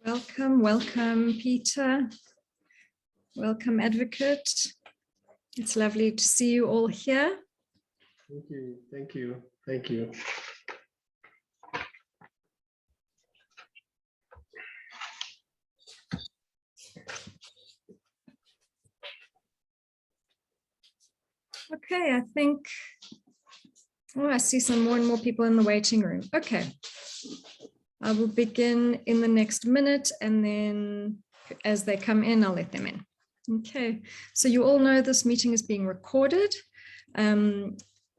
Welcome, welcome, Peter. Welcome, Advocate. It's lovely to see you all here. Thank you, thank you, thank you. Okay, I think, I see some more and more people in the waiting room. Okay, I will begin in the next minute, and then as they come in, I'll let them in. Okay, so you all know this meeting is being recorded.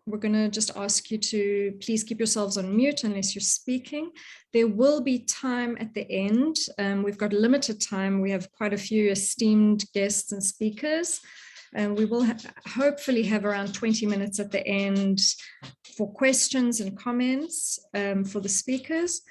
We're going to just ask you to please keep yourselves on mute unless you're speaking. There will be time at the end. We've got limited time. We have quite a few esteemed guests and speakers. And we will hopefully have around 20 minutes at the end for questions and comments for the speakers.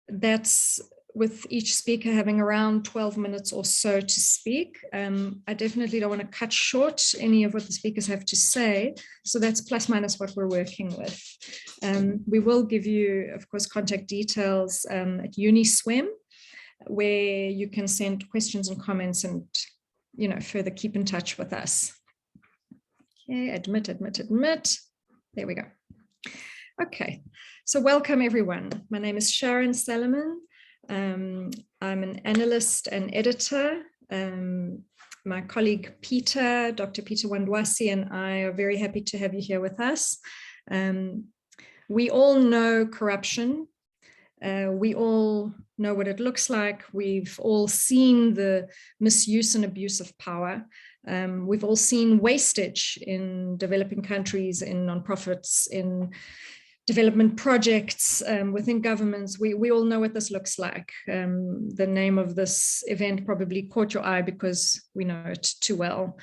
That's with each speaker having around 12 minutes or so to speak. I definitely don't want to cut short any of what the speakers have to say. So that's plus minus what we're working with. We will give you, of course, contact details at UNISWEM, where you can send questions and comments and further keep in touch with us. Okay, admit. There we go. Okay, so welcome everyone. My name is Sharon Salomon. I'm an analyst and editor. My colleague Peter, Dr. Peter Wandwasi, and I are very happy to have you here with us. We all know corruption. We all know what it looks like. We've all seen the misuse and abuse of power. We've all seen wastage in developing countries, in nonprofits, in development projects, within governments. We all know what this looks like. The name of this event probably caught your eye because we know it too well.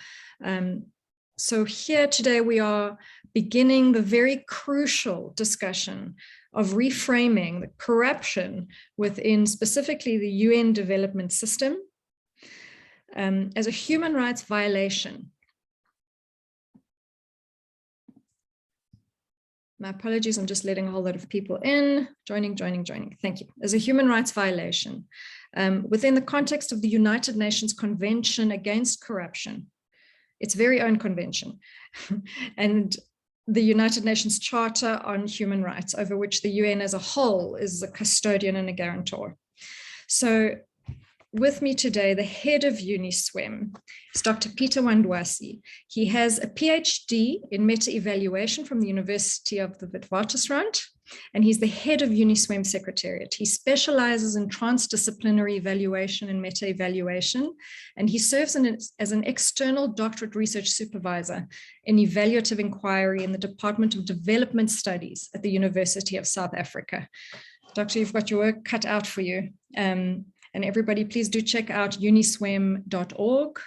So here today we are beginning the very crucial discussion of reframing the corruption within specifically the UN development system as a human rights violation. My apologies, I'm just letting a whole lot of people in, joining. Thank you. As a human rights violation within the context of the United Nations Convention Against Corruption, its very own convention, and the United Nations Charter on Human Rights, over which the UN as a whole is a custodian and a guarantor. So with me today, the head of UNISWEM is Dr. Peter Wandwasi. He has a PhD in meta-evaluation from the University of the Witwatersrand, and he's the head of UNISWEM Secretariat. He specializes in transdisciplinary evaluation and meta-evaluation, and he serves as an external doctorate research supervisor in evaluative inquiry in the Department of Development Studies at the University of South Africa. Doctor, you've got your work cut out for you. And everybody, please do check out uniswem.org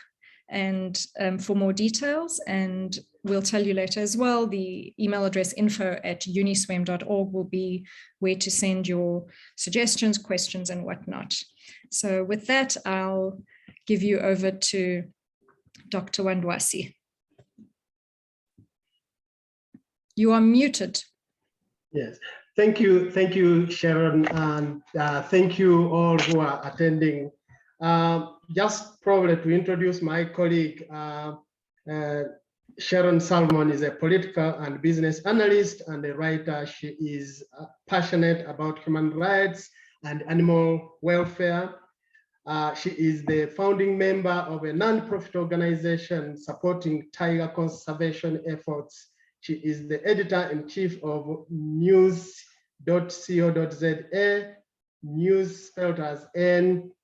and for more details. And we'll tell you later as well, the email address info@uniswem.org will be where to send your suggestions, questions, and whatnot. So with that, I'll give you over to Dr. Wandwasi. You are muted. Yes. Thank you, Sharon, and thank you all who are attending. Just probably to introduce my colleague, Sharon Salmon is a political and business analyst and a writer. She is passionate about human rights and animal welfare. She is the founding member of a non-profit organization supporting tiger conservation efforts. She is the editor-in-chief of news.co.za, news spelled as NEWSI.co.za,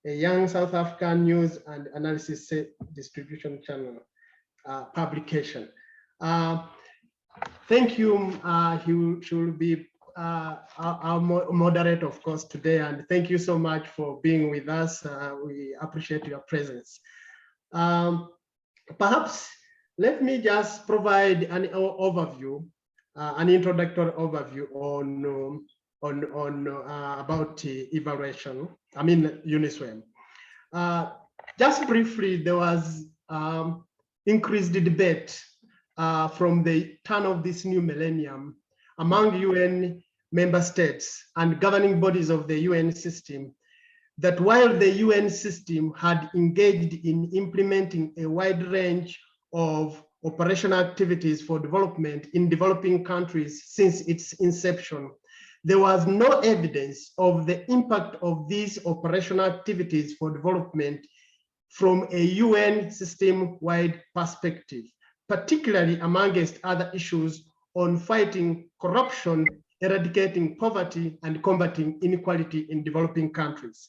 a young South African news and analysis distribution channel publication. Thank you. She will be our moderator, of course, today. And thank you so much for being with us. We appreciate your presence. Perhaps let me just provide an overview, an introductory overview on about evaluation. I mean UNISWEM. Just briefly, there was increased debate from the turn of this new millennium among UN member states and governing bodies of the UN system that while the UN system had engaged in implementing a wide range of operational activities for development in developing countries since its inception, there was no evidence of the impact of these operational activities for development from a UN system-wide perspective, particularly amongst other issues on fighting corruption, eradicating poverty, and combating inequality in developing countries.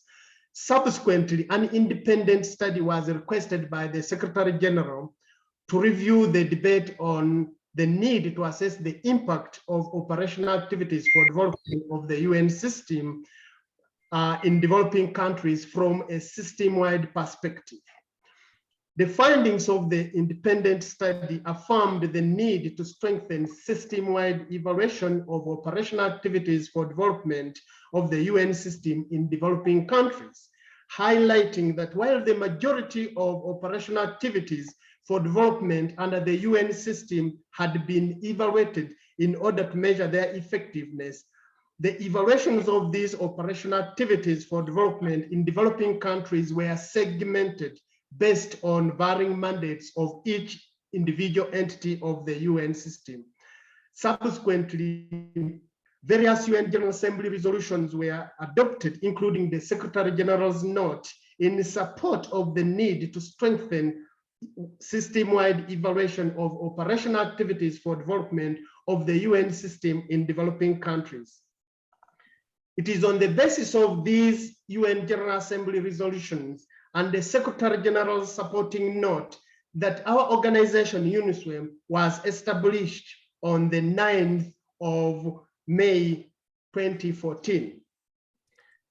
Subsequently, an independent study was requested by the Secretary General to review the debate on the need to assess the impact of operational activities for development of the UN system in developing countries from a system-wide perspective. The findings of the independent study affirmed the need to strengthen system-wide evaluation of operational activities for development of the UN system in developing countries, highlighting that while the majority of operational activities for development under the UN system had been evaluated in order to measure their effectiveness, the evaluations of these operational activities for development in developing countries were segmented based on varying mandates of each individual entity of the UN system. Subsequently, various UN General Assembly resolutions were adopted, including the Secretary General's note in support of the need to strengthen system-wide evaluation of operational activities for development of the UN system in developing countries. It is on the basis of these UN General Assembly resolutions and the Secretary General's supporting note that our organization, UNISWEM, was established on the 9th of May 2014.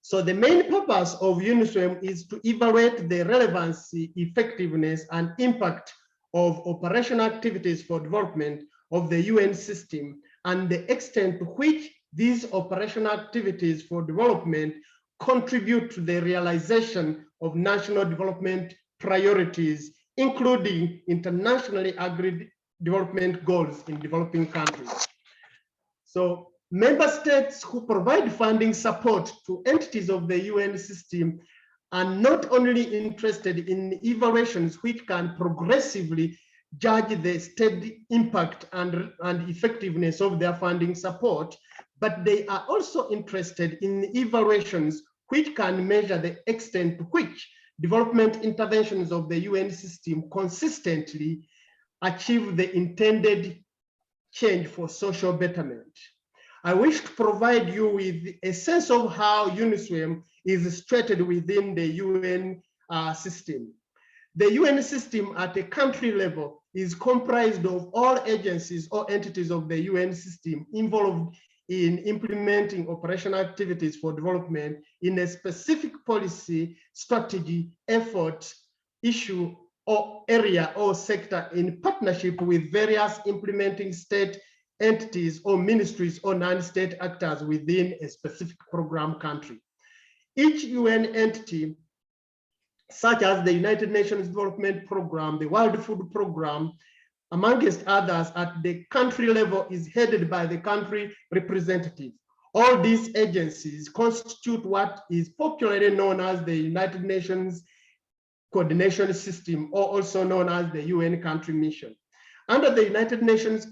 So the main purpose of UNISWEM is to evaluate the relevancy, effectiveness, and impact of operational activities for development of the UN system and the extent to which these operational activities for development contribute to the realization of national development priorities, including internationally agreed development goals in developing countries. So member states who provide funding support to entities of the UN system are not only interested in evaluations which can progressively judge the steady impact and effectiveness of their funding support, but they are also interested in evaluations which can measure the extent to which development interventions of the UN system consistently achieve the intended change for social betterment. I wish to provide you with a sense of how UNISWEM is situated within the UN system. The UN system at a country level is comprised of all agencies or entities of the UN system involved in implementing operational activities for development in a specific policy, strategy, effort, issue, or area or sector in partnership with various implementing state entities or ministries or non-state actors within a specific program country. Each UN entity, such as the United Nations Development Program, the World Food Program, amongst others at the country level, is headed by the country representative. All these agencies constitute what is popularly known as the United Nations Coordination System, or also known as the UN Country Mission. Under the United Nations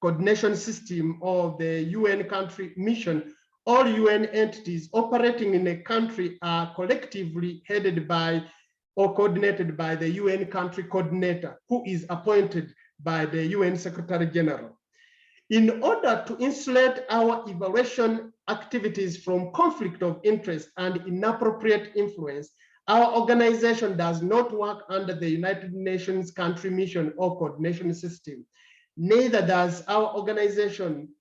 Coordination System or the UN Country Mission, all UN entities operating in a country are collectively headed by or coordinated by the UN Country Coordinator, who is appointed by the UN Secretary General. In order to insulate our evaluation activities from conflict of interest and inappropriate influence, our organization does not work under the United Nations Country Mission or Coordination System. Neither is our organization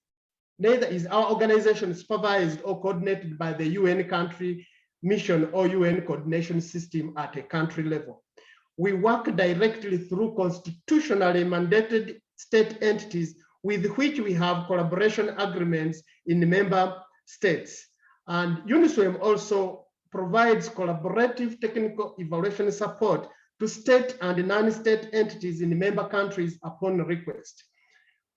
supervised or coordinated by the UN Country Mission or UN Coordination System at a country level. We work directly through constitutionally mandated state entities with which we have collaboration agreements in the member states. And UNISWEM also provides collaborative technical evaluation support to state and non-state entities in the member countries upon request.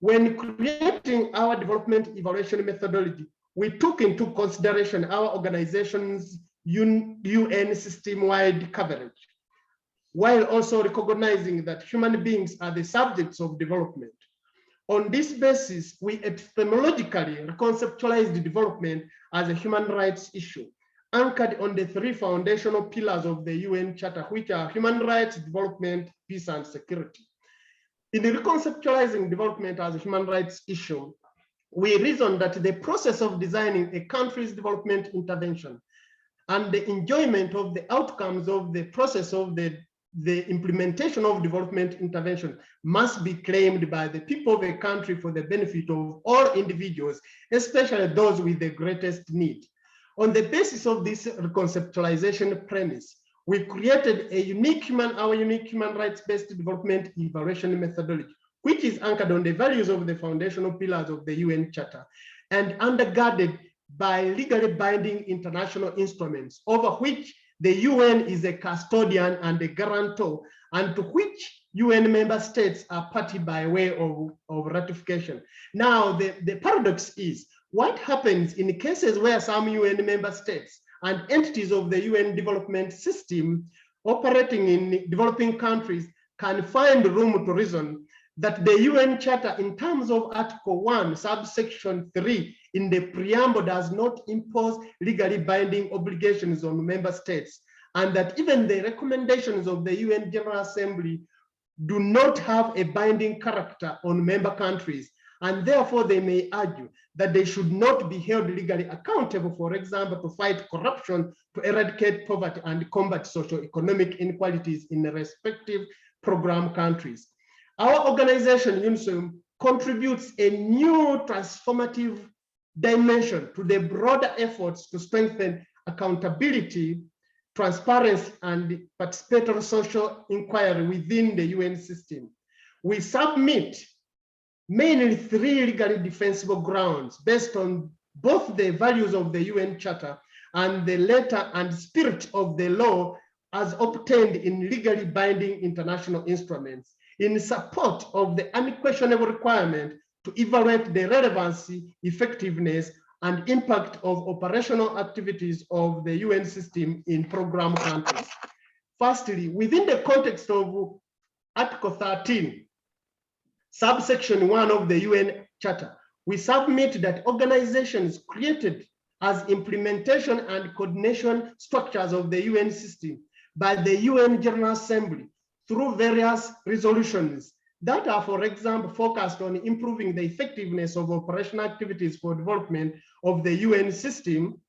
When creating our development evaluation methodology, we took into consideration our organization's UN system-wide coverage, while also recognizing that human beings are the subjects of development. On this basis, we epistemologically reconceptualized development as a human rights issue, anchored on the three foundational pillars of the UN Charter, which are human rights, development, peace, and security. In reconceptualizing development as a human rights issue, we reasoned that the process of designing a country's development intervention and the enjoyment of the outcomes of the process of the implementation of development intervention must be claimed by the people of a country for the benefit of all individuals, especially those with the greatest need. On the basis of this reconceptualization premise, we created our unique human rights-based development evaluation methodology, which is anchored on the values of the foundational pillars of the UN Charter and undergirded by legally binding international instruments over which the UN is a custodian and a guarantor, and to which UN member states are party by way of ratification. Now, the paradox is, what happens in cases where some UN member states and entities of the UN development system operating in developing countries can find room to reason that the UN Charter, in terms of Article 1, subsection 3, in the preamble, does not impose legally binding obligations on member states, and that even the recommendations of the UN General Assembly do not have a binding character on member countries, and therefore they may argue that they should not be held legally accountable, for example, to fight corruption, to eradicate poverty, and combat socio-economic inequalities in the respective program countries. Our organization, UNISWEM, contributes a new transformative dimension to the broader efforts to strengthen accountability, transparency, and participatory social inquiry within the UN system. We submit mainly three legally defensible grounds based on both the values of the UN Charter and the letter and spirit of the law as obtained in legally binding international instruments, in support of the unquestionable requirement to evaluate the relevancy, effectiveness, and impact of operational activities of the UN system in program countries. Firstly, within the context of Article 13, subsection 1 of the UN Charter, we submit that organizations created as implementation and coordination structures of the UN system by the UN General Assembly through various resolutions that are, for example, focused on improving the effectiveness of operational activities for development of the UN system,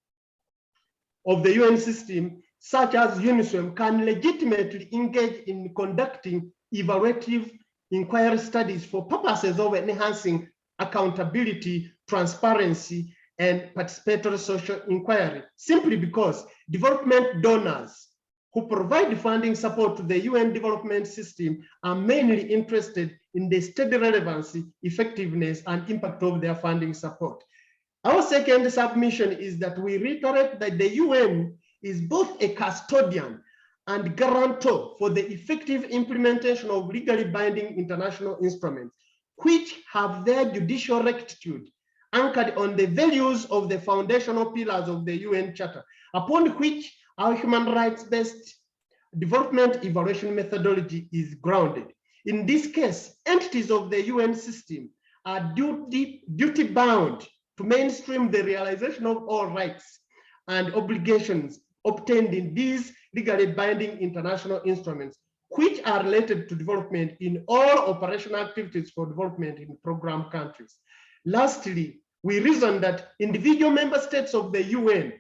such as UNISWEM, can legitimately engage in conducting evaluative inquiry studies for purposes of enhancing accountability, transparency, and participatory social inquiry, simply because development donors who provide funding support to the UN development system are mainly interested in the steady relevancy, effectiveness, and impact of their funding support. Our second submission is that we reiterate that the UN is both a custodian and guarantor for the effective implementation of legally binding international instruments, which have their judicial rectitude anchored on the values of the foundational pillars of the UN Charter, upon which our human rights-based development evaluation methodology is grounded. In this case, entities of the UN system are duty-bound to mainstream the realization of all rights and obligations obtained in these legally binding international instruments, which are related to development in all operational activities for development in program countries. Lastly, we reason that individual member states of the UN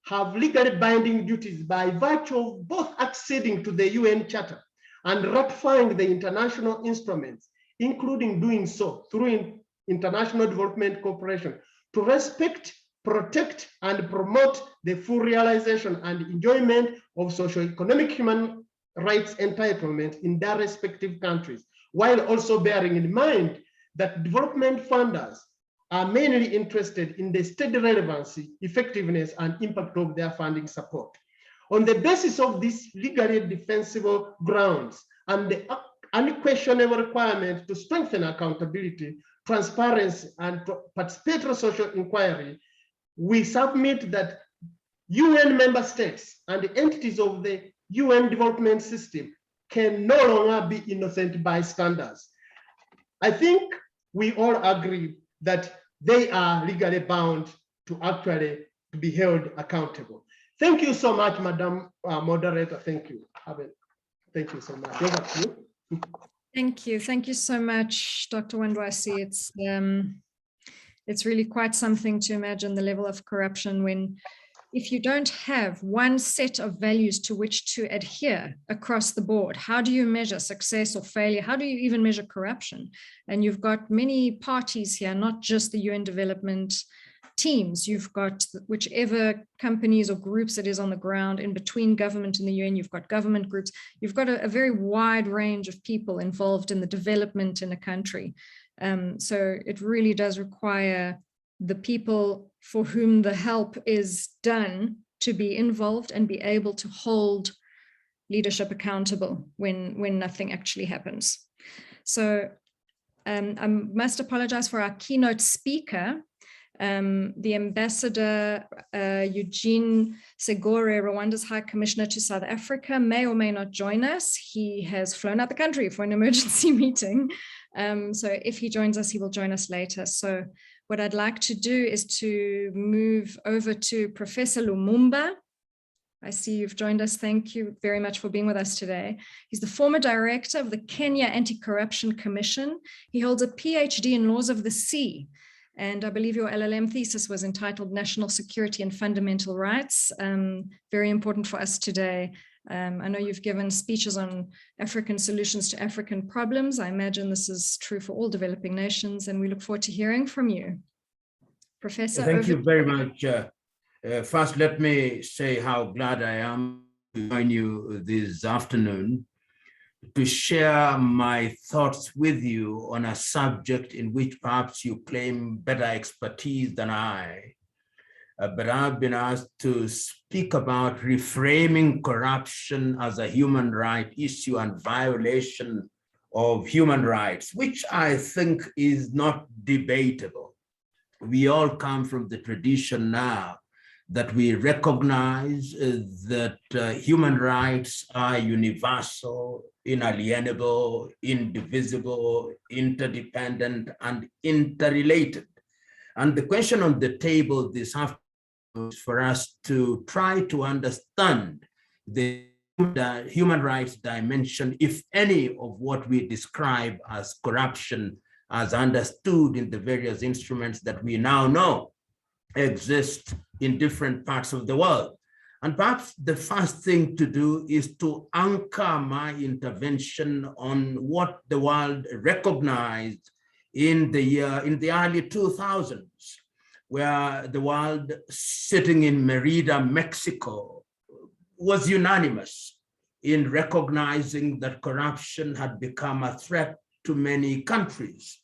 have legally binding duties by virtue of both acceding to the UN Charter and ratifying the international instruments, including doing so through international development cooperation, to respect, protect, and promote the full realization and enjoyment of socio-economic human rights entitlement in their respective countries, while also bearing in mind that development funders are mainly interested in the steady relevancy, effectiveness, and impact of their funding support. On the basis of these legally defensible grounds and the unquestionable requirement to strengthen accountability, transparency, and participatory social inquiry, we submit that UN member states and the entities of the UN development system can no longer be innocent bystanders. I think we all agree that they are legally bound to actually be held accountable. Thank you so much, Madam Moderator. Thank you. Thank you so much. Over to you. Thank you. Thank you so much, Dr. Wandwasi. It's really quite something to imagine the level of corruption when, if you don't have one set of values to which to adhere across the board, how do you measure success or failure? How do you even measure corruption? And you've got many parties here, not just the UN development teams. You've got whichever companies or groups it is on the ground in between government and the UN. You've got government groups. You've got a very wide range of people involved in the development in a country. So it really does require the people for whom the help is done to be involved and be able to hold leadership accountable when nothing actually happens. So I must apologize for our keynote speaker. The Ambassador Eugene Segore, Rwanda's High Commissioner to South Africa, may or may not join us. He has flown out the country for an emergency meeting. So if he joins us, he will join us later. So what I'd like to do is to move over to Professor Lumumba. I see you've joined us. Thank you very much for being with us today. He's the former director of the Kenya Anti-Corruption Commission. He holds a PhD in laws of the sea. And I believe your LLM thesis was entitled National Security and Fundamental Rights. Very important for us today. I know you've given speeches on African solutions to African problems. I imagine this is true for all developing nations, and we look forward to hearing from you. Professor. Thank you very much. First, let me say how glad I am to join you this afternoon to share my thoughts with you on a subject in which perhaps you claim better expertise than I. But I've been asked to speak about reframing corruption as a human right issue and violation of human rights, which I think is not debatable. We all come from the tradition now that we recognize that human rights are universal, inalienable, indivisible, interdependent, and interrelated. And the question on the table this afternoon is for us to try to understand the human rights dimension, if any, of what we describe as corruption, as understood in the various instruments that we now know exist in different parts of the world. And perhaps the first thing to do is to anchor my intervention on what the world recognized in the early 2000s, where the world sitting in Merida, Mexico, was unanimous in recognizing that corruption had become a threat to many countries.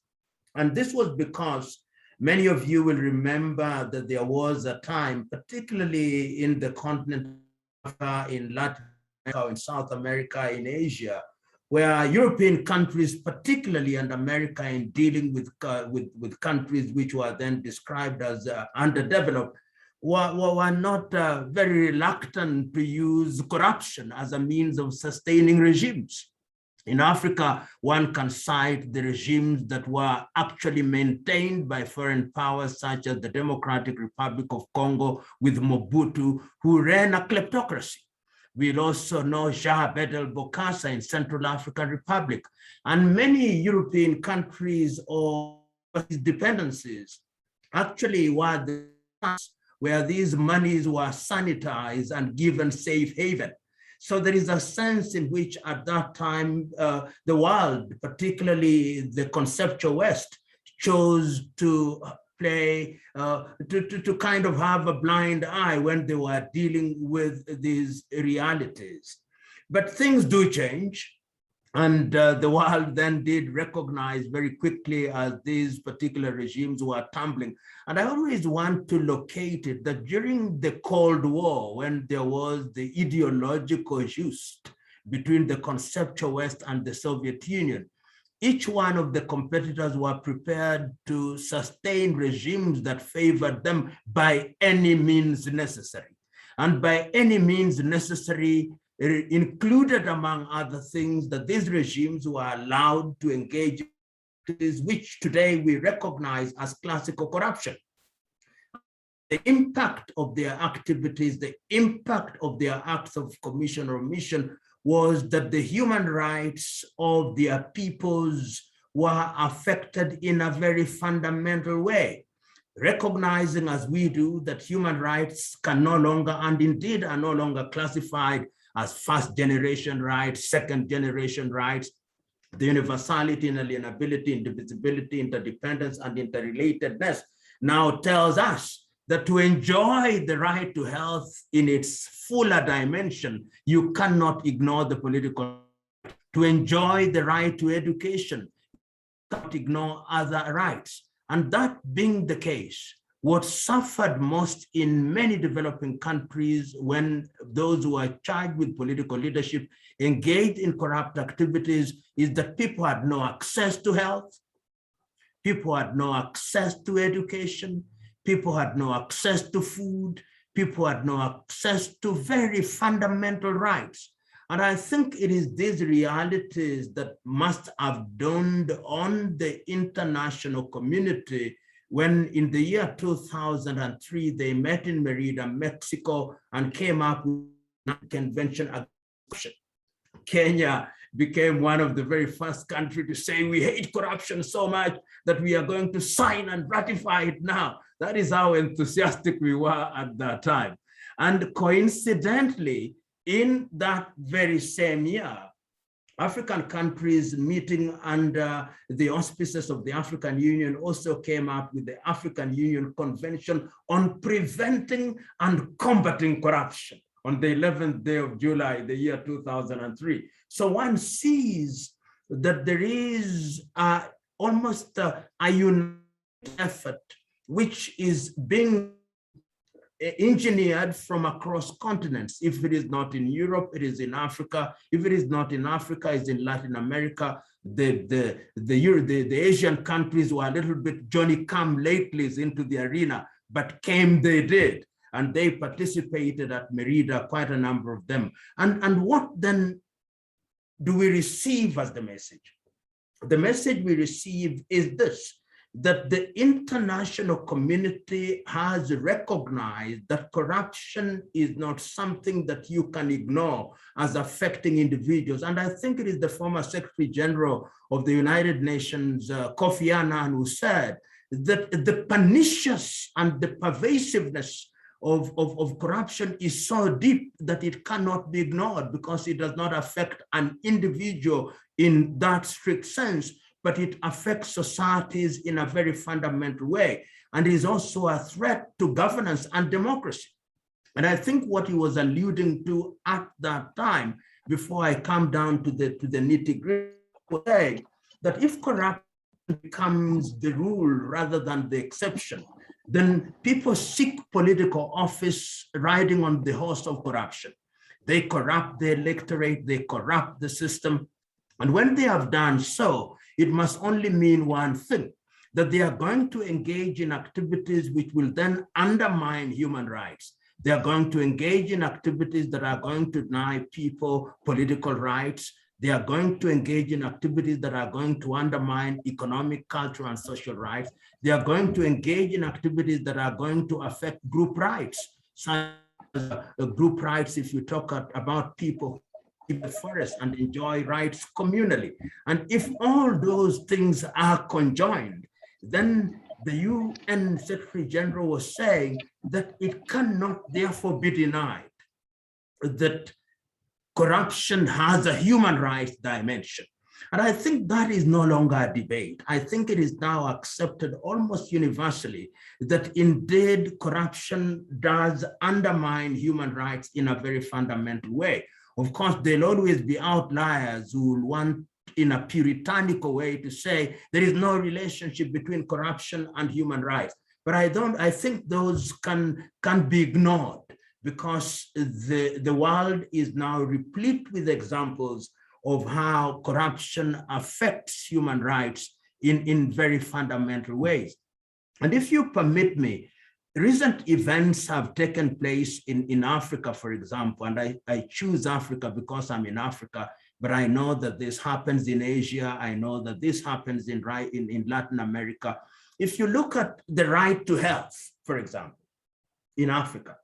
And this was because many of you will remember that there was a time, particularly in the continent of Africa, in Latin America, in South America, in Asia, where European countries, particularly, and America, in dealing with countries which were then described as underdeveloped, were not very reluctant to use corruption as a means of sustaining regimes. In Africa, one can cite the regimes that were actually maintained by foreign powers, such as the Democratic Republic of Congo with Mobutu, who ran a kleptocracy. We'll also know Jean Bedel Bokassa in Central African Republic, and many European countries or dependencies actually were the ones where these monies were sanitized and given safe haven. So there is a sense in which at that time, the world, particularly the conceptual West, chose to play, to kind of have a blind eye when they were dealing with these realities. But things do change. And the world then did recognize very quickly as these particular regimes were tumbling. And I always want to locate it that during the Cold War, when there was the ideological just between the conceptual West and the Soviet Union, each one of the competitors were prepared to sustain regimes that favored them by any means necessary. And by any means necessary, included among other things that these regimes were allowed to engage in activities which today we recognize as classical corruption. The impact of their activities, the impact of their acts of commission or omission was that the human rights of their peoples were affected in a very fundamental way, recognizing as we do that human rights can no longer, and indeed are no longer classified as first generation rights, second generation rights. The universality, inalienability, indivisibility, interdependence, and interrelatedness now tells us that to enjoy the right to health in its fuller dimension, you cannot ignore the political. To enjoy the right to education, you cannot ignore other rights. And that being the case, what suffered most in many developing countries when those who are charged with political leadership engaged in corrupt activities is that people had no access to health, people had no access to education, people had no access to food, people had no access to very fundamental rights. And I think it is these realities that must have dawned on the international community when in the year 2003, they met in Merida, Mexico, and came up with a convention against corruption. Kenya became one of the very first countries to say, we hate corruption so much that we are going to sign and ratify it now. That is how enthusiastic we were at that time. And coincidentally, in that very same year, African countries meeting under the auspices of the African Union also came up with the African Union Convention on Preventing and Combating Corruption on the 11th day of July, the year 2003. So one sees that there is almost a united effort which is being engineered from across continents. If it is not in Europe, it is in Africa. If it is not in Africa, it's in Latin America. The Asian countries were a little bit Johnny-come-latelys into the arena, but came they did. And they participated at Merida, quite a number of them. And what then do we receive as the message? The message we receive is this, that the international community has recognized that corruption is not something that you can ignore as affecting individuals. And I think it is the former Secretary General of the United Nations, Kofi Annan, who said that the pernicious and the pervasiveness of corruption is so deep that it cannot be ignored because it does not affect an individual in that strict sense, but it affects societies in a very fundamental way, and is also a threat to governance and democracy. And I think what he was alluding to at that time, before I come down to the nitty-gritty, was saying that if corruption becomes the rule rather than the exception, then people seek political office riding on the horse of corruption. They corrupt the electorate, they corrupt the system, and when they have done so, it must only mean one thing, that they are going to engage in activities which will then undermine human rights. They are going to engage in activities that are going to deny people political rights. They are going to engage in activities that are going to undermine economic, cultural, and social rights. They are going to engage in activities that are going to affect group rights, such as group rights if you talk about people in the forest and enjoy rights communally. And if all those things are conjoined, then the UN Secretary General was saying that it cannot therefore be denied that corruption has a human rights dimension. And I think that is no longer a debate. I think it is now accepted almost universally that indeed corruption does undermine human rights in a very fundamental way. Of course, there'll always be outliers who will want in a puritanical way to say there is no relationship between corruption and human rights. But I think those can be ignored because the world is now replete with examples of how corruption affects human rights in very fundamental ways. And if you permit me, recent events have taken place in Africa, for example, and I choose Africa because I'm in Africa, but I know that this happens in Asia. I know that this happens in Latin America. If you look at the right to health, for example, in Africa,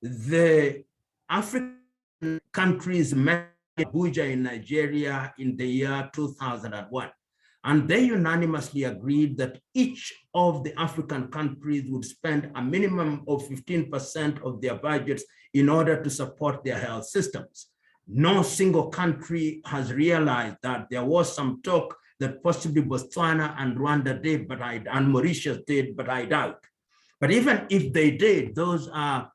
the African countries met in Abuja in Nigeria in the year 2001. And they unanimously agreed that each of the African countries would spend a minimum of 15% of their budgets in order to support their health systems. No single country has realized that. There was some talk that possibly Botswana and Rwanda did, and Mauritius did, but I doubt. But even if they did, those are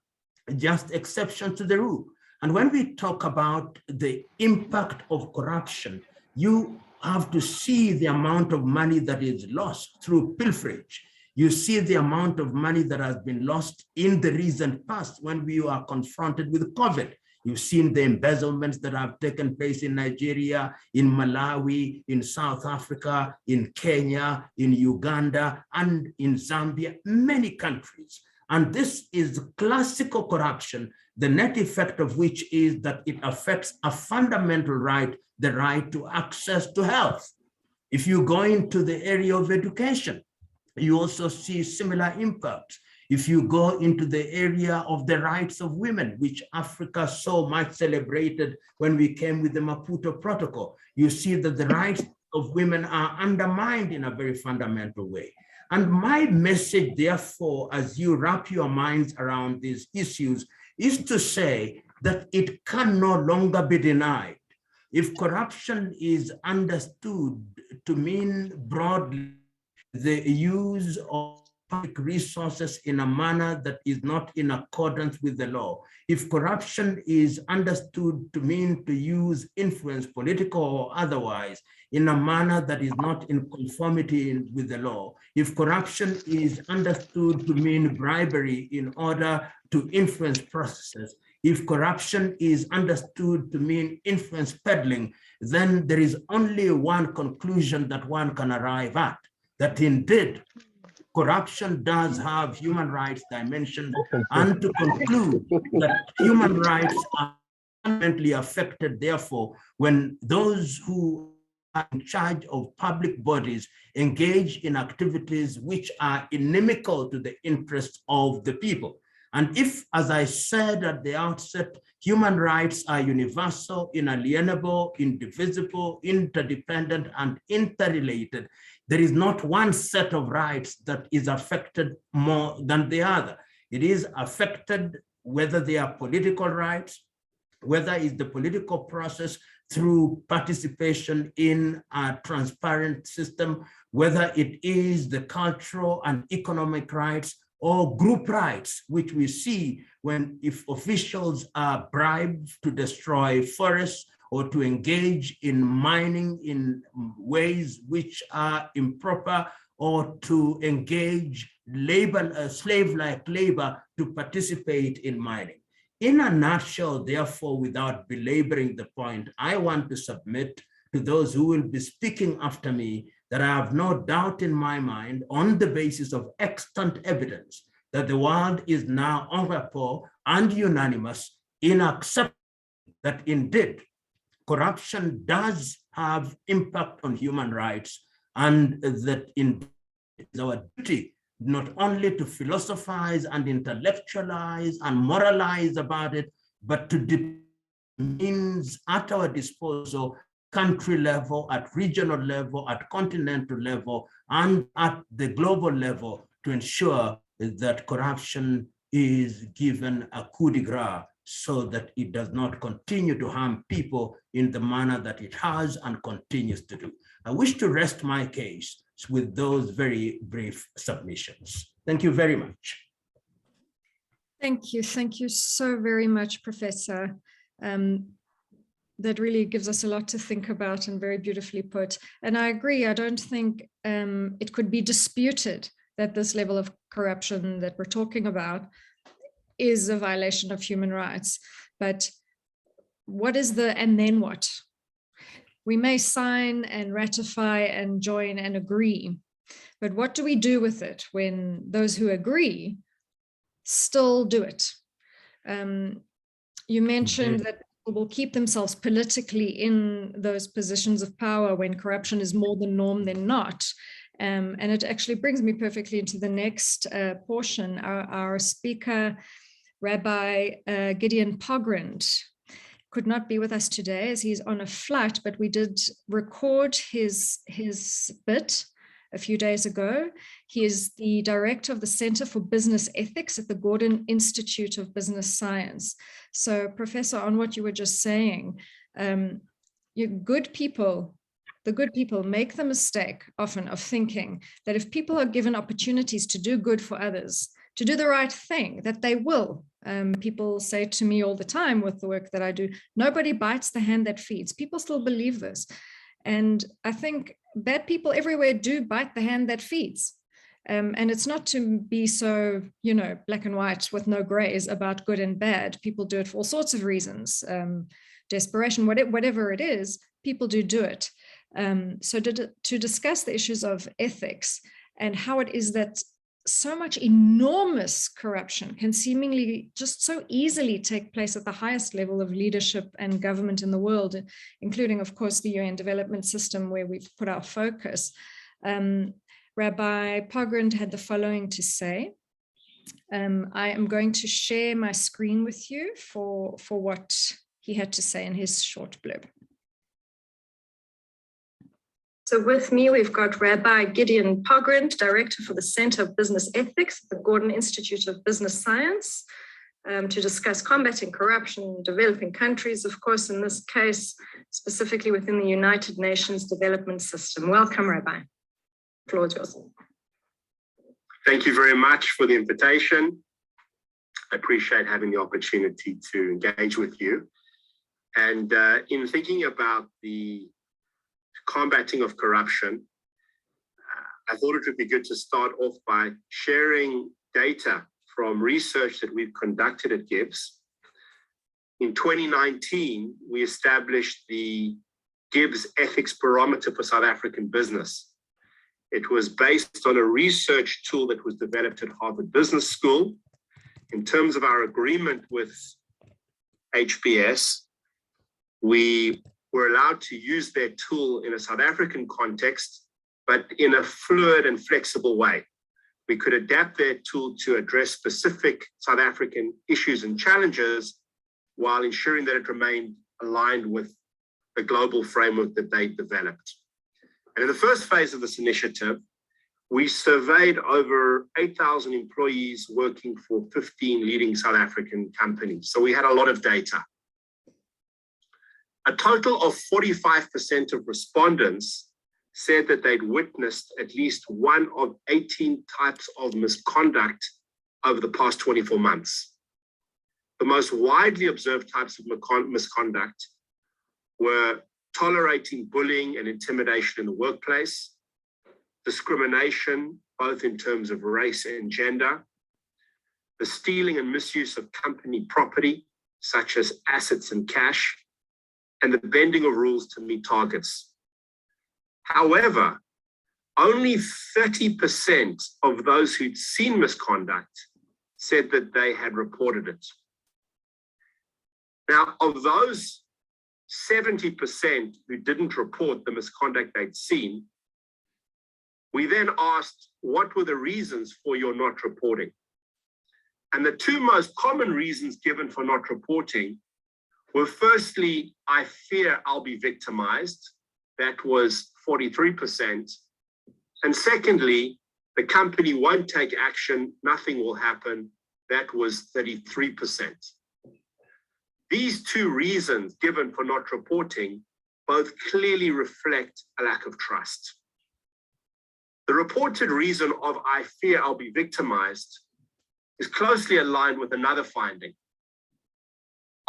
just exceptions to the rule. And when we talk about the impact of corruption, you have to see the amount of money that is lost through pilferage. You see the amount of money that has been lost in the recent past when we are confronted with COVID. You've seen the embezzlements that have taken place in Nigeria, in Malawi, in South Africa, in Kenya, in Uganda, and in Zambia, many countries. And this is classical corruption, the net effect of which is that it affects a fundamental right, the right to access to health. If you go into the area of education, you also see similar impacts. If you go into the area of the rights of women, which Africa so much celebrated when we came with the Maputo Protocol, you see that the rights of women are undermined in a very fundamental way. And my message, therefore, as you wrap your minds around these issues, is to say that it can no longer be denied. If corruption is understood to mean broadly the use of public resources in a manner that is not in accordance with the law, if corruption is understood to mean to use influence, political or otherwise, in a manner that is not in conformity with the law, if corruption is understood to mean bribery in order to influence processes, if corruption is understood to mean influence peddling, then there is only one conclusion that one can arrive at, that indeed corruption does have human rights dimensions, and to conclude that human rights are fundamentally affected, therefore, when those who are in charge of public bodies engage in activities which are inimical to the interests of the people. And if, as I said at the outset, human rights are universal, inalienable, indivisible, interdependent, and interrelated, there is not one set of rights that is affected more than the other. It is affected whether they are political rights, whether it's the political process through participation in a transparent system, whether it is the cultural and economic rights or group rights, which we see if officials are bribed to destroy forests or to engage in mining in ways which are improper, or to engage slave-like labor to participate in mining. In a nutshell, therefore, without belaboring the point, I want to submit to those who will be speaking after me that I have no doubt in my mind, on the basis of extant evidence, that the world is now en rapport and unanimous in accepting that indeed corruption does have impact on human rights, and that it is our duty not only to philosophize and intellectualize and moralize about it, but to means at our disposal, country level, at regional level, at continental level, and at the global level, to ensure that corruption is given a coup de grace so that it does not continue to harm people in the manner that it has and continues to do. I wish to rest my case with those very brief submissions. Thank you very much. Thank you. Thank you so very much, Professor. That really gives us a lot to think about and very beautifully put. And I agree, I don't think it could be disputed that this level of corruption that we're talking about is a violation of human rights. But what is the and then what? we may sign and ratify and join and agree, but what do we do with it when those who agree still do it? You mentioned that people will keep themselves politically in those positions of power when corruption is more the norm than not. And it actually brings me perfectly into the next portion. Our speaker, Rabbi Gideon Pogrund, could not be with us today as he's on a flight, but we did record his bit a few days ago. He is the director of the Center for Business Ethics at the Gordon Institute of Business Science. So, Professor, on what you were just saying, the good people make the mistake often of thinking that if people are given opportunities to do good for others, to do the right thing, that they will. People say to me all the time with the work that I do, nobody bites the hand that feeds. People still believe this. And I think bad people everywhere do bite the hand that feeds. And it's not to be so, black and white with no grays about good and bad. People do it for all sorts of reasons, desperation, whatever it is, people do it. So to discuss the issues of ethics and how it is that so much enormous corruption can seemingly just so easily take place at the highest level of leadership and government in the world, including, of course, the UN development system where we've put our focus. Rabbi Pogrund had the following to say. I am going to share my screen with you for what he had to say in his short blurb. So with me, we've got Rabbi Gideon Pogrund, Director for the Center of Business Ethics at the Gordon Institute of Business Science, to discuss combating corruption in developing countries, of course, in this case, specifically within the United Nations development system. Welcome, Rabbi. The floor is yours. Thank you very much for the invitation. I appreciate having the opportunity to engage with you. And in thinking about the combating of corruption, I thought it would be good to start off by sharing data from research that we've conducted at GIBS. In 2019, we established the GIBS Ethics Barometer for South African business. It was based on a research tool that was developed at Harvard Business School. In terms of our agreement with HBS, we were allowed to use their tool in a South African context, but in a fluid and flexible way. We could adapt their tool to address specific South African issues and challenges while ensuring that it remained aligned with the global framework that they developed. And in the first phase of this initiative, we surveyed over 8,000 employees working for 15 leading South African companies. So we had a lot of data. A total of 45% of respondents said that they'd witnessed at least one of 18 types of misconduct over the past 24 months. The most widely observed types of misconduct were tolerating bullying and intimidation in the workplace, discrimination, both in terms of race and gender, the stealing and misuse of company property, such as assets and cash, and the bending of rules to meet targets. However, only 30% of those who'd seen misconduct said that they had reported it. Now, of those 70% who didn't report the misconduct they'd seen, we then asked, what were the reasons for your not reporting? And the two most common reasons given for not reporting were, firstly, I fear I'll be victimized. That was 43%. And secondly, the company won't take action, nothing will happen. That was 33%. These two reasons given for not reporting both clearly reflect a lack of trust. The reported reason of I fear I'll be victimized is closely aligned with another finding.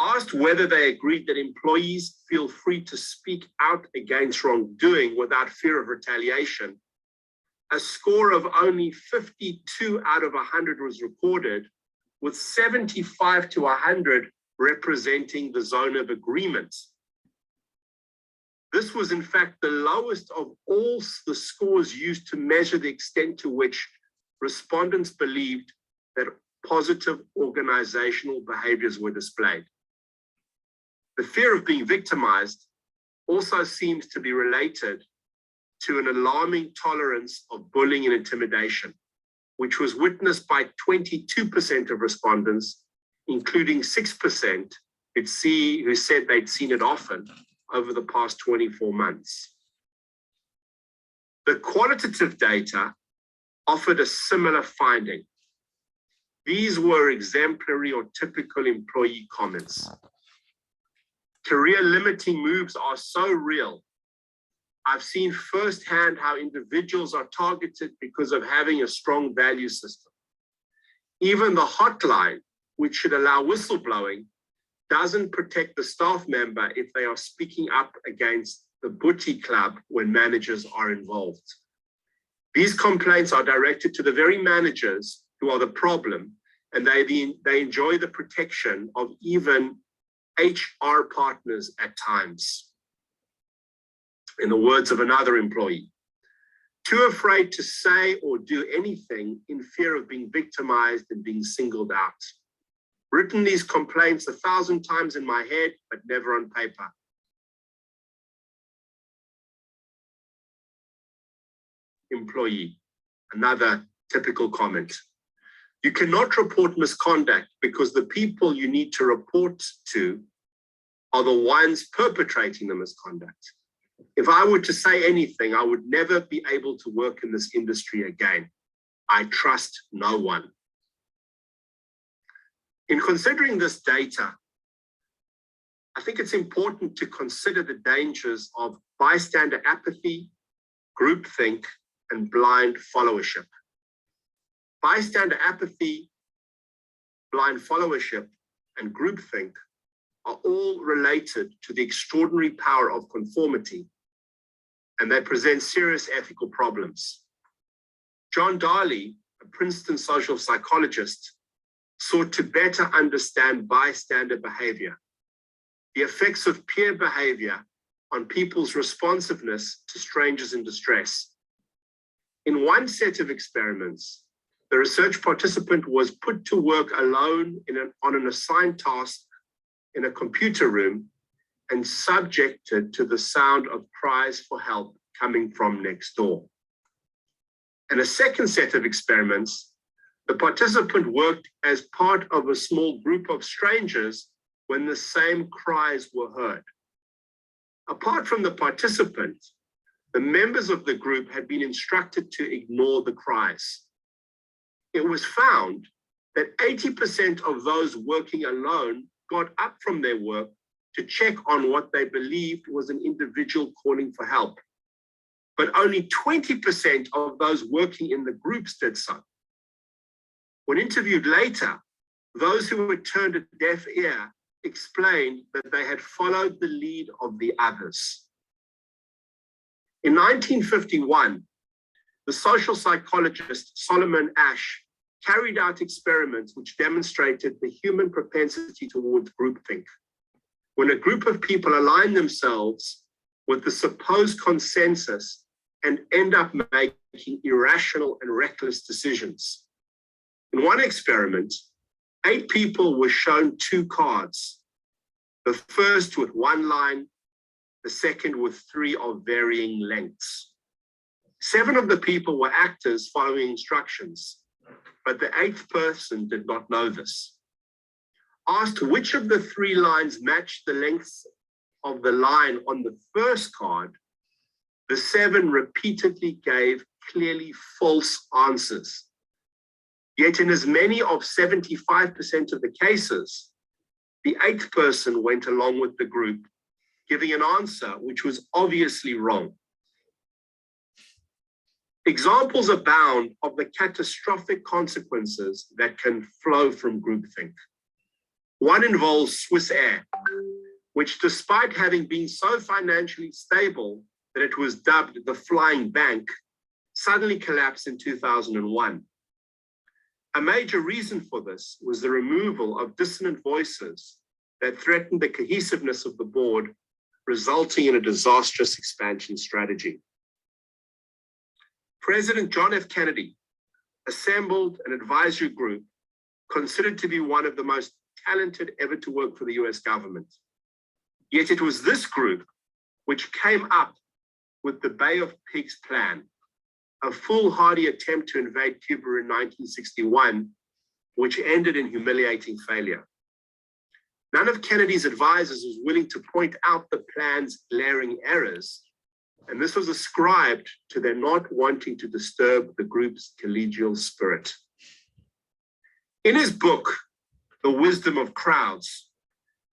Asked whether they agreed that employees feel free to speak out against wrongdoing without fear of retaliation, a score of only 52 out of 100 was recorded, with 75 to 100 representing the zone of agreement. This was in fact the lowest of all the scores used to measure the extent to which respondents believed that positive organizational behaviors were displayed. The fear of being victimized also seems to be related to an alarming tolerance of bullying and intimidation, which was witnessed by 22% of respondents, including 6% who said they'd seen it often over the past 24 months. The qualitative data offered a similar finding. These were exemplary or typical employee comments. Career limiting moves are so real. I've seen firsthand how individuals are targeted because of having a strong value system. Even the hotline, which should allow whistleblowing, doesn't protect the staff member if they are speaking up against the booty club when managers are involved. These complaints are directed to the very managers who are the problem, and they enjoy the protection of even HR partners at times. In the words of another employee, too afraid to say or do anything in fear of being victimized and being singled out. Written these complaints 1,000 times in my head, but never on paper. Employee, another typical comment. You cannot report misconduct because the people you need to report to are the ones perpetrating the misconduct. If I were to say anything, I would never be able to work in this industry again. I trust no one. In considering this data, I think it's important to consider the dangers of bystander apathy, groupthink, and blind followership. Bystander apathy, blind followership, and groupthink are all related to the extraordinary power of conformity, and they present serious ethical problems. John Darley, a Princeton social psychologist, sought to better understand bystander behavior, the effects of peer behavior on people's responsiveness to strangers in distress. In one set of experiments, the research participant was put to work alone on an assigned task in a computer room and subjected to the sound of cries for help coming from next door. In a second set of experiments, the participant worked as part of a small group of strangers when the same cries were heard. Apart from the participant, the members of the group had been instructed to ignore the cries. It was found that 80% of those working alone got up from their work to check on what they believed was an individual calling for help. But only 20% of those working in the groups did so. When interviewed later, those who had turned a deaf ear explained that they had followed the lead of the others. In 1951, the social psychologist Solomon Asch carried out experiments which demonstrated the human propensity towards groupthink. When a group of people align themselves with the supposed consensus and end up making irrational and reckless decisions. In one experiment, 8 people were shown 2 cards, the first with 1 line, the second with 3 of varying lengths. 7 of the people were actors following instructions, but the 8th person did not know this. Asked which of the 3 lines matched the lengths of the line on the first card, the 7 repeatedly gave clearly false answers. Yet in as many of 75% of the cases, the 8th person went along with the group, giving an answer which was obviously wrong. Examples abound of the catastrophic consequences that can flow from groupthink. One involves Swiss Air, which despite having been so financially stable that it was dubbed the flying bank, suddenly collapsed in 2001. A major reason for this was the removal of dissonant voices that threatened the cohesiveness of the board resulting in a disastrous expansion strategy. President John F. Kennedy assembled an advisory group considered to be one of the most talented ever to work for the US government. Yet it was this group which came up with the Bay of Pigs plan, a foolhardy attempt to invade Cuba in 1961, which ended in humiliating failure. None of Kennedy's advisors was willing to point out the plan's glaring errors, and this was ascribed to their not wanting to disturb the group's collegial spirit. In his book, The Wisdom of Crowds,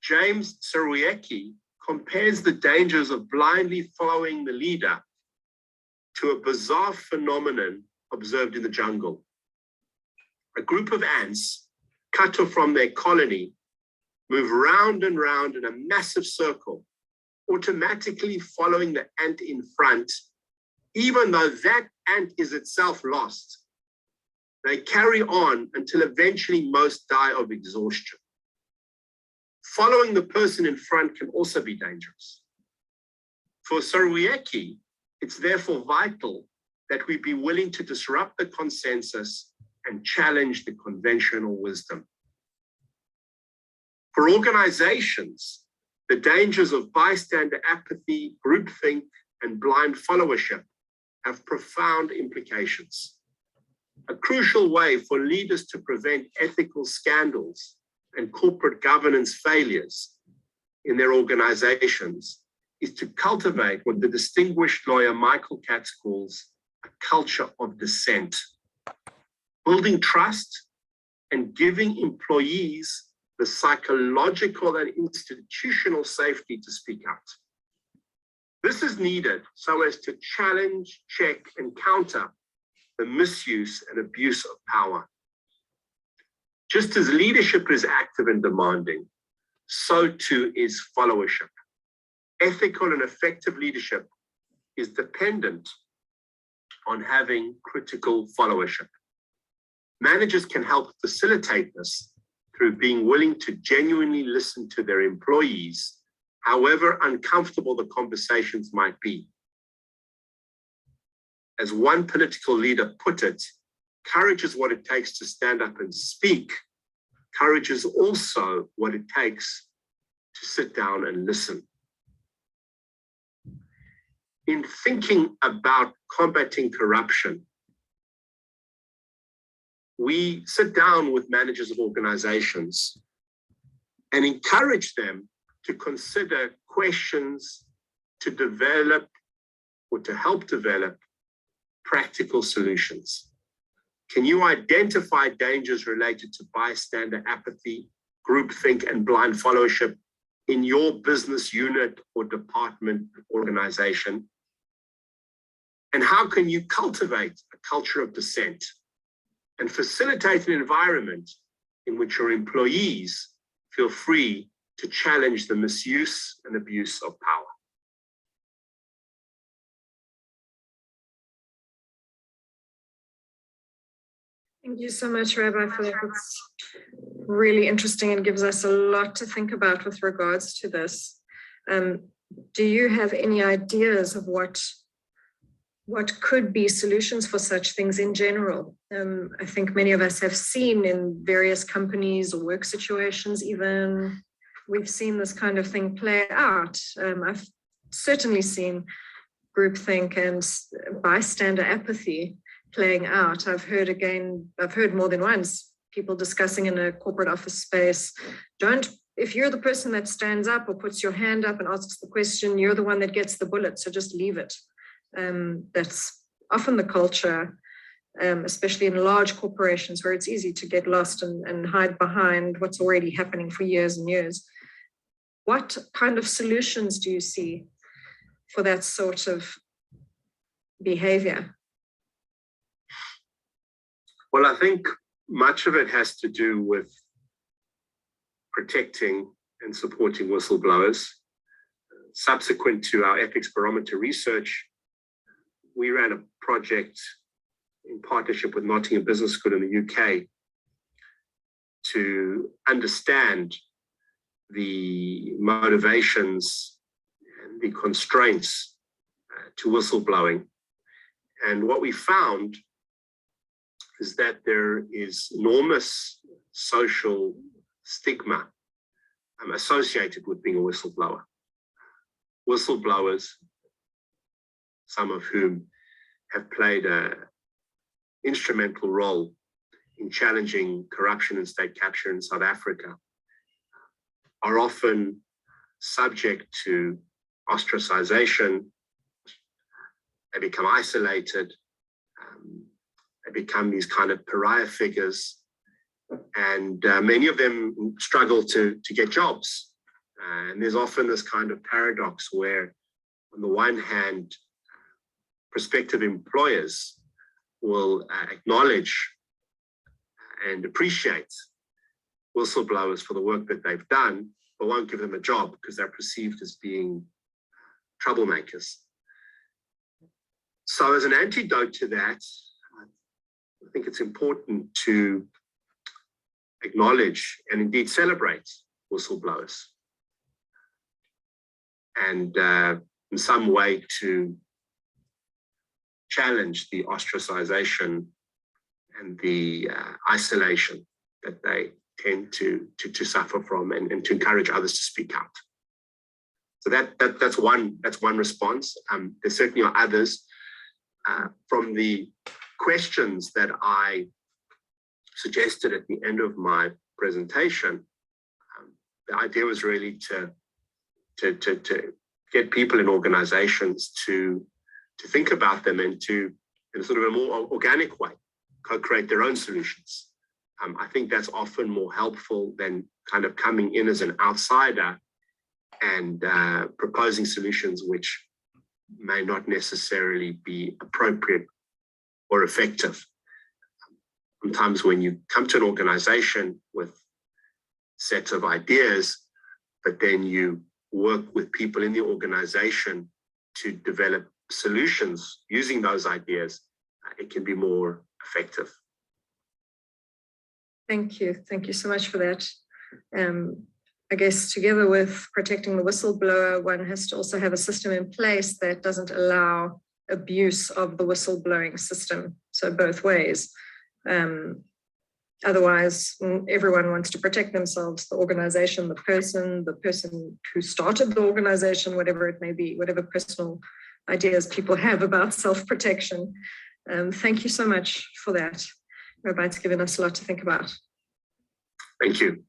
James Sarowiecki compares the dangers of blindly following the leader to a bizarre phenomenon observed in the jungle. A group of ants cut off from their colony move round and round in a massive circle, automatically following the ant in front, even though that ant is itself lost. They carry on until eventually most die of exhaustion. Following the person in front can also be dangerous. For Sarowiecki, it's therefore vital that we be willing to disrupt the consensus and challenge the conventional wisdom. For organizations, the dangers of bystander apathy, groupthink, and blind followership have profound implications. A crucial way for leaders to prevent ethical scandals and corporate governance failures in their organizations is to cultivate what the distinguished lawyer Michael Katz calls a culture of dissent, building trust and giving employees the psychological and institutional safety to speak out. This is needed so as to challenge, check, and counter the misuse and abuse of power. Just as leadership is active and demanding, so too is followership. Ethical and effective leadership is dependent on having critical followership. Managers can help facilitate this through being willing to genuinely listen to their employees, however uncomfortable the conversations might be. As one political leader put it, courage is what it takes to stand up and speak. Courage is also what it takes to sit down and listen. In thinking about combating corruption, we sit down with managers of organizations and encourage them to consider questions to develop or to help develop practical solutions. Can you identify dangers related to bystander apathy, groupthink, and blind followership in your business unit or department organization? And how can you cultivate a culture of dissent and facilitate an environment in which your employees feel free to challenge the misuse and abuse of power? Thank you so much, Rabbi, for that. It's really interesting and gives us a lot to think about with regards to this. Do you have any ideas of what could be solutions for such things in general? I think many of us have seen in various companies or work situations even, we've seen this kind of thing play out. I've certainly seen groupthink and bystander apathy playing out. I've heard more than once, people discussing in a corporate office space, if you're the person that stands up or puts your hand up and asks the question, you're the one that gets the bullet, so just leave it. That's often the culture, especially in large corporations where it's easy to get lost and hide behind what's already happening for years and years. What kind of solutions do you see for that sort of behavior? Well, I think much of it has to do with protecting and supporting whistleblowers. Subsequent to our ethics barometer research, we ran a project in partnership with Nottingham Business School in the UK to understand the motivations the constraints to whistleblowing. And what we found is that there is enormous social stigma associated with being a whistleblower. Whistleblowers, some of whom have played an instrumental role in challenging corruption and state capture in South Africa, are often subject to ostracization. They become isolated. They become these kind of pariah figures, and many of them struggle to get jobs. And there's often this kind of paradox where, on the one hand, prospective employers will acknowledge and appreciate whistleblowers for the work that they've done, but won't give them a job because they're perceived as being troublemakers. So as an antidote to that, I think it's important to acknowledge and indeed celebrate whistleblowers, and in some way to challenge the ostracization and the isolation that they tend to suffer from, and to encourage others to speak out. So that's one response. There certainly are others. From the questions that I suggested at the end of my presentation, the idea was really to get people in organizations to think about them and to, in sort of a more organic way, co-create their own solutions. I think that's often more helpful than kind of coming in as an outsider and proposing solutions which may not necessarily be appropriate or effective. Sometimes when you come to an organization with sets of ideas, but then you work with people in the organization to develop solutions using those ideas, it can be more effective. Thank you. Thank you so much for that. I guess together with protecting the whistleblower, one has to also have a system in place that doesn't allow abuse of the whistleblowing system. So both ways. Otherwise, everyone wants to protect themselves, the organization, the person who started the organization, whatever it may be, whatever personal ideas people have about self-protection. Thank you so much for that. Rabbi, it's given us a lot to think about. Thank you.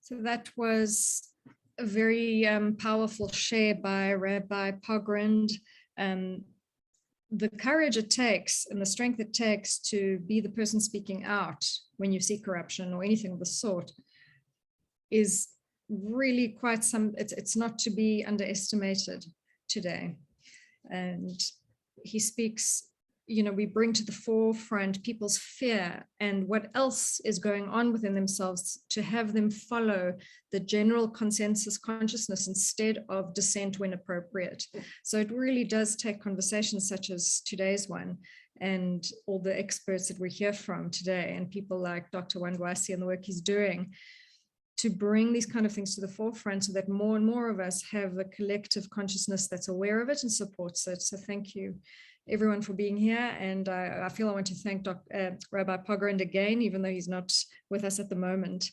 So that was a very powerful share by Rabbi Pogrund. The courage it takes and the strength it takes to be the person speaking out when you see corruption or anything of the sort is really quite it's not to be underestimated today. And he speaks, we bring to the forefront people's fear and what else is going on within themselves, to have them follow the general consensus consciousness instead of dissent when appropriate. So it really does take conversations such as today's one and all the experts that we hear from today, and people like Dr. Wangwasi and the work he's doing, to bring these kind of things to the forefront so that more and more of us have a collective consciousness that's aware of it and supports it. So thank you, everyone, for being here. And I feel I want to thank Rabbi Pogrund again, even though he's not with us at the moment.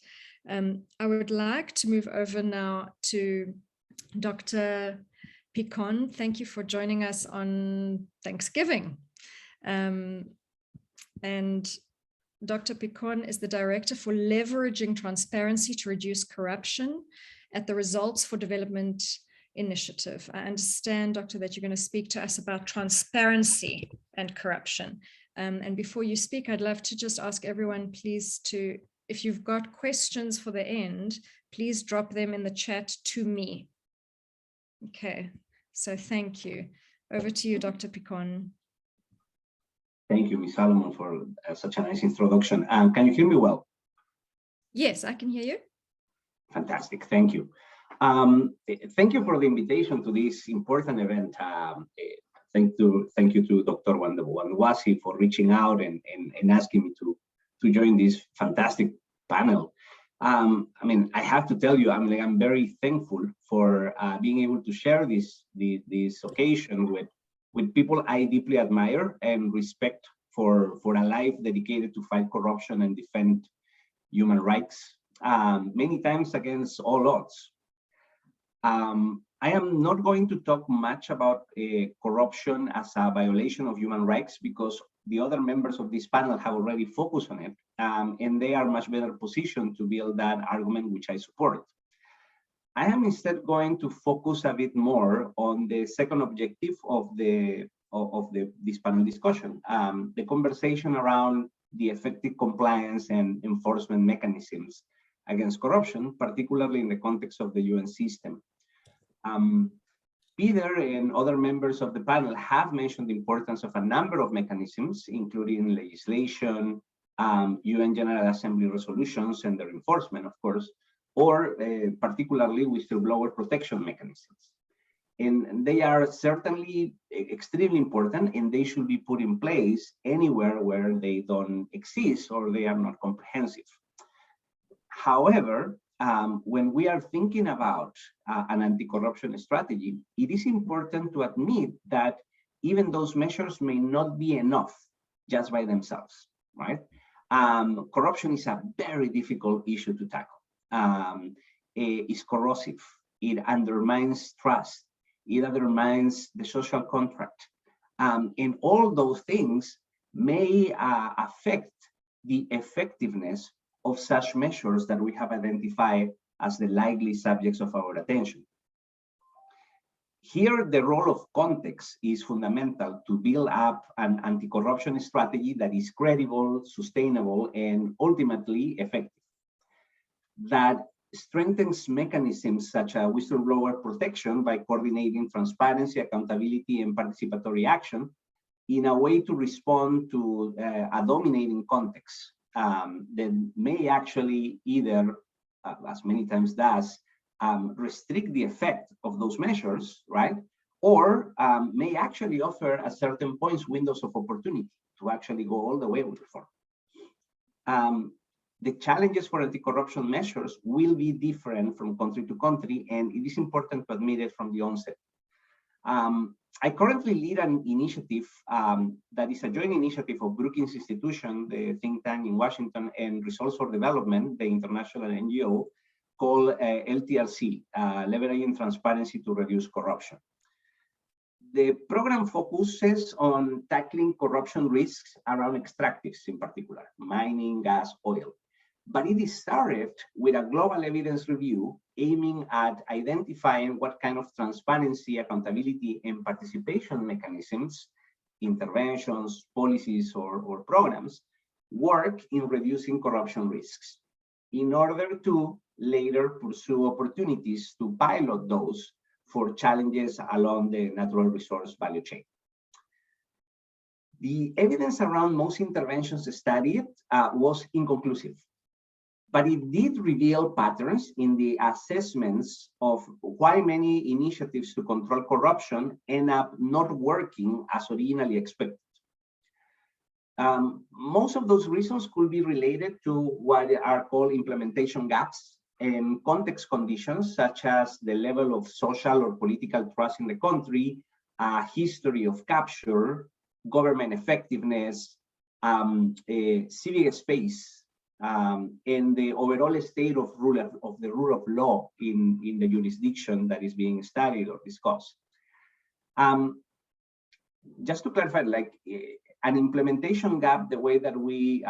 I would like to move over now to Dr. Picon. Thank you for joining us on Thanksgiving. And Dr. Picon is the Director for Leveraging Transparency to Reduce Corruption at the Results for Development Initiative. I understand, Doctor, that you're going to speak to us about transparency and corruption. And before you speak, I'd love to just ask everyone, please, to, if you've got questions for the end, please drop them in the chat to me. Okay, so thank you. Over to you, Dr. Picon. Thank you, Ms. Salomon, for such a nice introduction. Can you hear me well? Yes, I can hear you. Fantastic, thank you. Thank you for the invitation to this important event. Thank you to Dr. Wangwasi for reaching out and asking me to join this fantastic panel. I mean, I have to tell you, I'm very thankful for being able to share this occasion with people I deeply admire and respect for a life dedicated to fight corruption and defend human rights, many times against all odds. I am not going to talk much about corruption as a violation of human rights because the other members of this panel have already focused on it, and they are much better positioned to build that argument, which I support. I am instead going to focus a bit more on the second objective of this panel discussion, the conversation around the effective compliance and enforcement mechanisms against corruption, particularly in the context of the UN system. Peter and other members of the panel have mentioned the importance of a number of mechanisms, including legislation, UN General Assembly resolutions and their enforcement, of course, or particularly whistleblower protection mechanisms. And they are certainly extremely important, and they should be put in place anywhere where they don't exist or they are not comprehensive. However, when we are thinking about an anti-corruption strategy, it is important to admit that even those measures may not be enough just by themselves, right? Corruption is a very difficult issue to tackle. It's corrosive. It undermines trust. It undermines the social contract. And all those things may affect the effectiveness of such measures that we have identified as the likely subjects of our attention. Here, the role of context is fundamental to build up an anti-corruption strategy that is credible, sustainable, and ultimately effective. That strengthens mechanisms such as whistleblower protection by coordinating transparency, accountability, and participatory action in a way to respond to a dominating context that may actually either, as many times does, restrict the effect of those measures, right? Or may actually offer at certain points windows of opportunity to actually go all the way with reform. The challenges for anti-corruption measures will be different from country to country, and it is important to admit it from the onset. I currently lead an initiative that is a joint initiative of Brookings Institution, the think tank in Washington, and Results for Development, the international NGO, called LTRC, Leveraging Transparency to Reduce Corruption. The program focuses on tackling corruption risks around extractives in particular, mining, gas, oil. But it is started with a global evidence review aiming at identifying what kind of transparency, accountability, and participation mechanisms, interventions, policies, or programs work in reducing corruption risks in order to later pursue opportunities to pilot those for challenges along the natural resource value chain. The evidence around most interventions studied was inconclusive, but it did reveal patterns in the assessments of why many initiatives to control corruption end up not working as originally expected. Most of those reasons could be related to what are called implementation gaps and context conditions, such as the level of social or political trust in the country, history of capture, government effectiveness, civic space, and the overall state of the rule of law in the jurisdiction that is being studied or discussed. Just to clarify, like an implementation gap, the way that we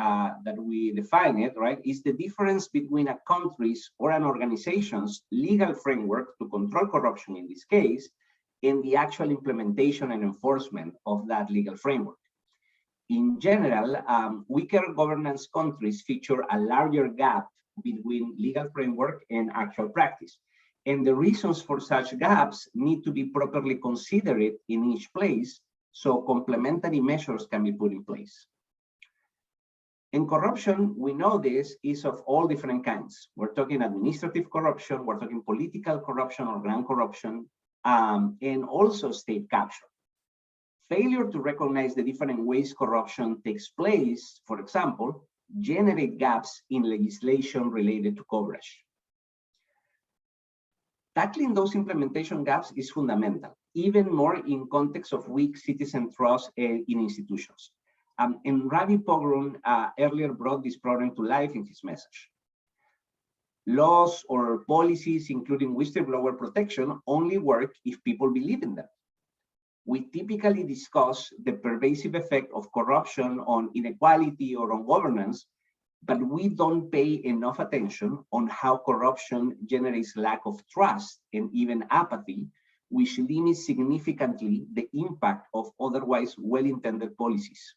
define it, right, is the difference between a country's or an organization's legal framework to control corruption in this case, and the actual implementation and enforcement of that legal framework. In general, weaker governance countries feature a larger gap between legal framework and actual practice. And the reasons for such gaps need to be properly considered in each place, so complementary measures can be put in place. In corruption, we know this is of all different kinds. We're talking administrative corruption, we're talking political corruption or grand corruption, and also state capture. Failure to recognize the different ways corruption takes place, for example, generate gaps in legislation related to coverage. Tackling those implementation gaps is fundamental, even more in context of weak citizen trust in institutions. And Ravi Pogrom earlier brought this problem to life in his message. Laws or policies, including whistleblower protection, only work if people believe in them. We typically discuss the pervasive effect of corruption on inequality or on governance, but we don't pay enough attention on how corruption generates lack of trust and even apathy, which limits significantly the impact of otherwise well-intended policies.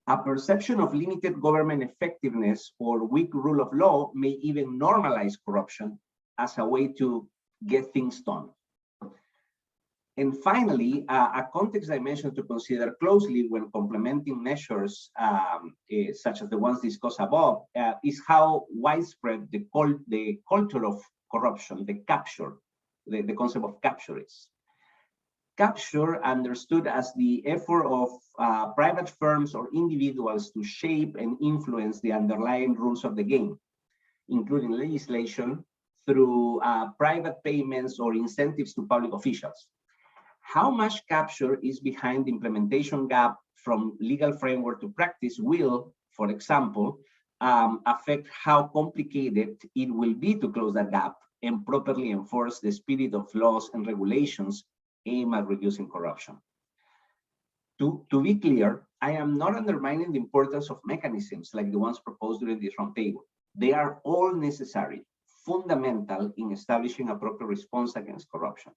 A perception of limited government effectiveness or weak rule of law may even normalize corruption as a way to get things done. And finally, a context dimension to consider closely when complementing measures such as the ones discussed above is how widespread the culture of corruption, the concept of capture is. Capture, understood as the effort of private firms or individuals to shape and influence the underlying rules of the game, including legislation through private payments or incentives to public officials. How much capture is behind the implementation gap from legal framework to practice will, for example, affect how complicated it will be to close that gap and properly enforce the spirit of laws and regulations aimed at reducing corruption. To be clear, I am not undermining the importance of mechanisms like the ones proposed during this roundtable. They are all necessary, fundamental in establishing a proper response against corruption.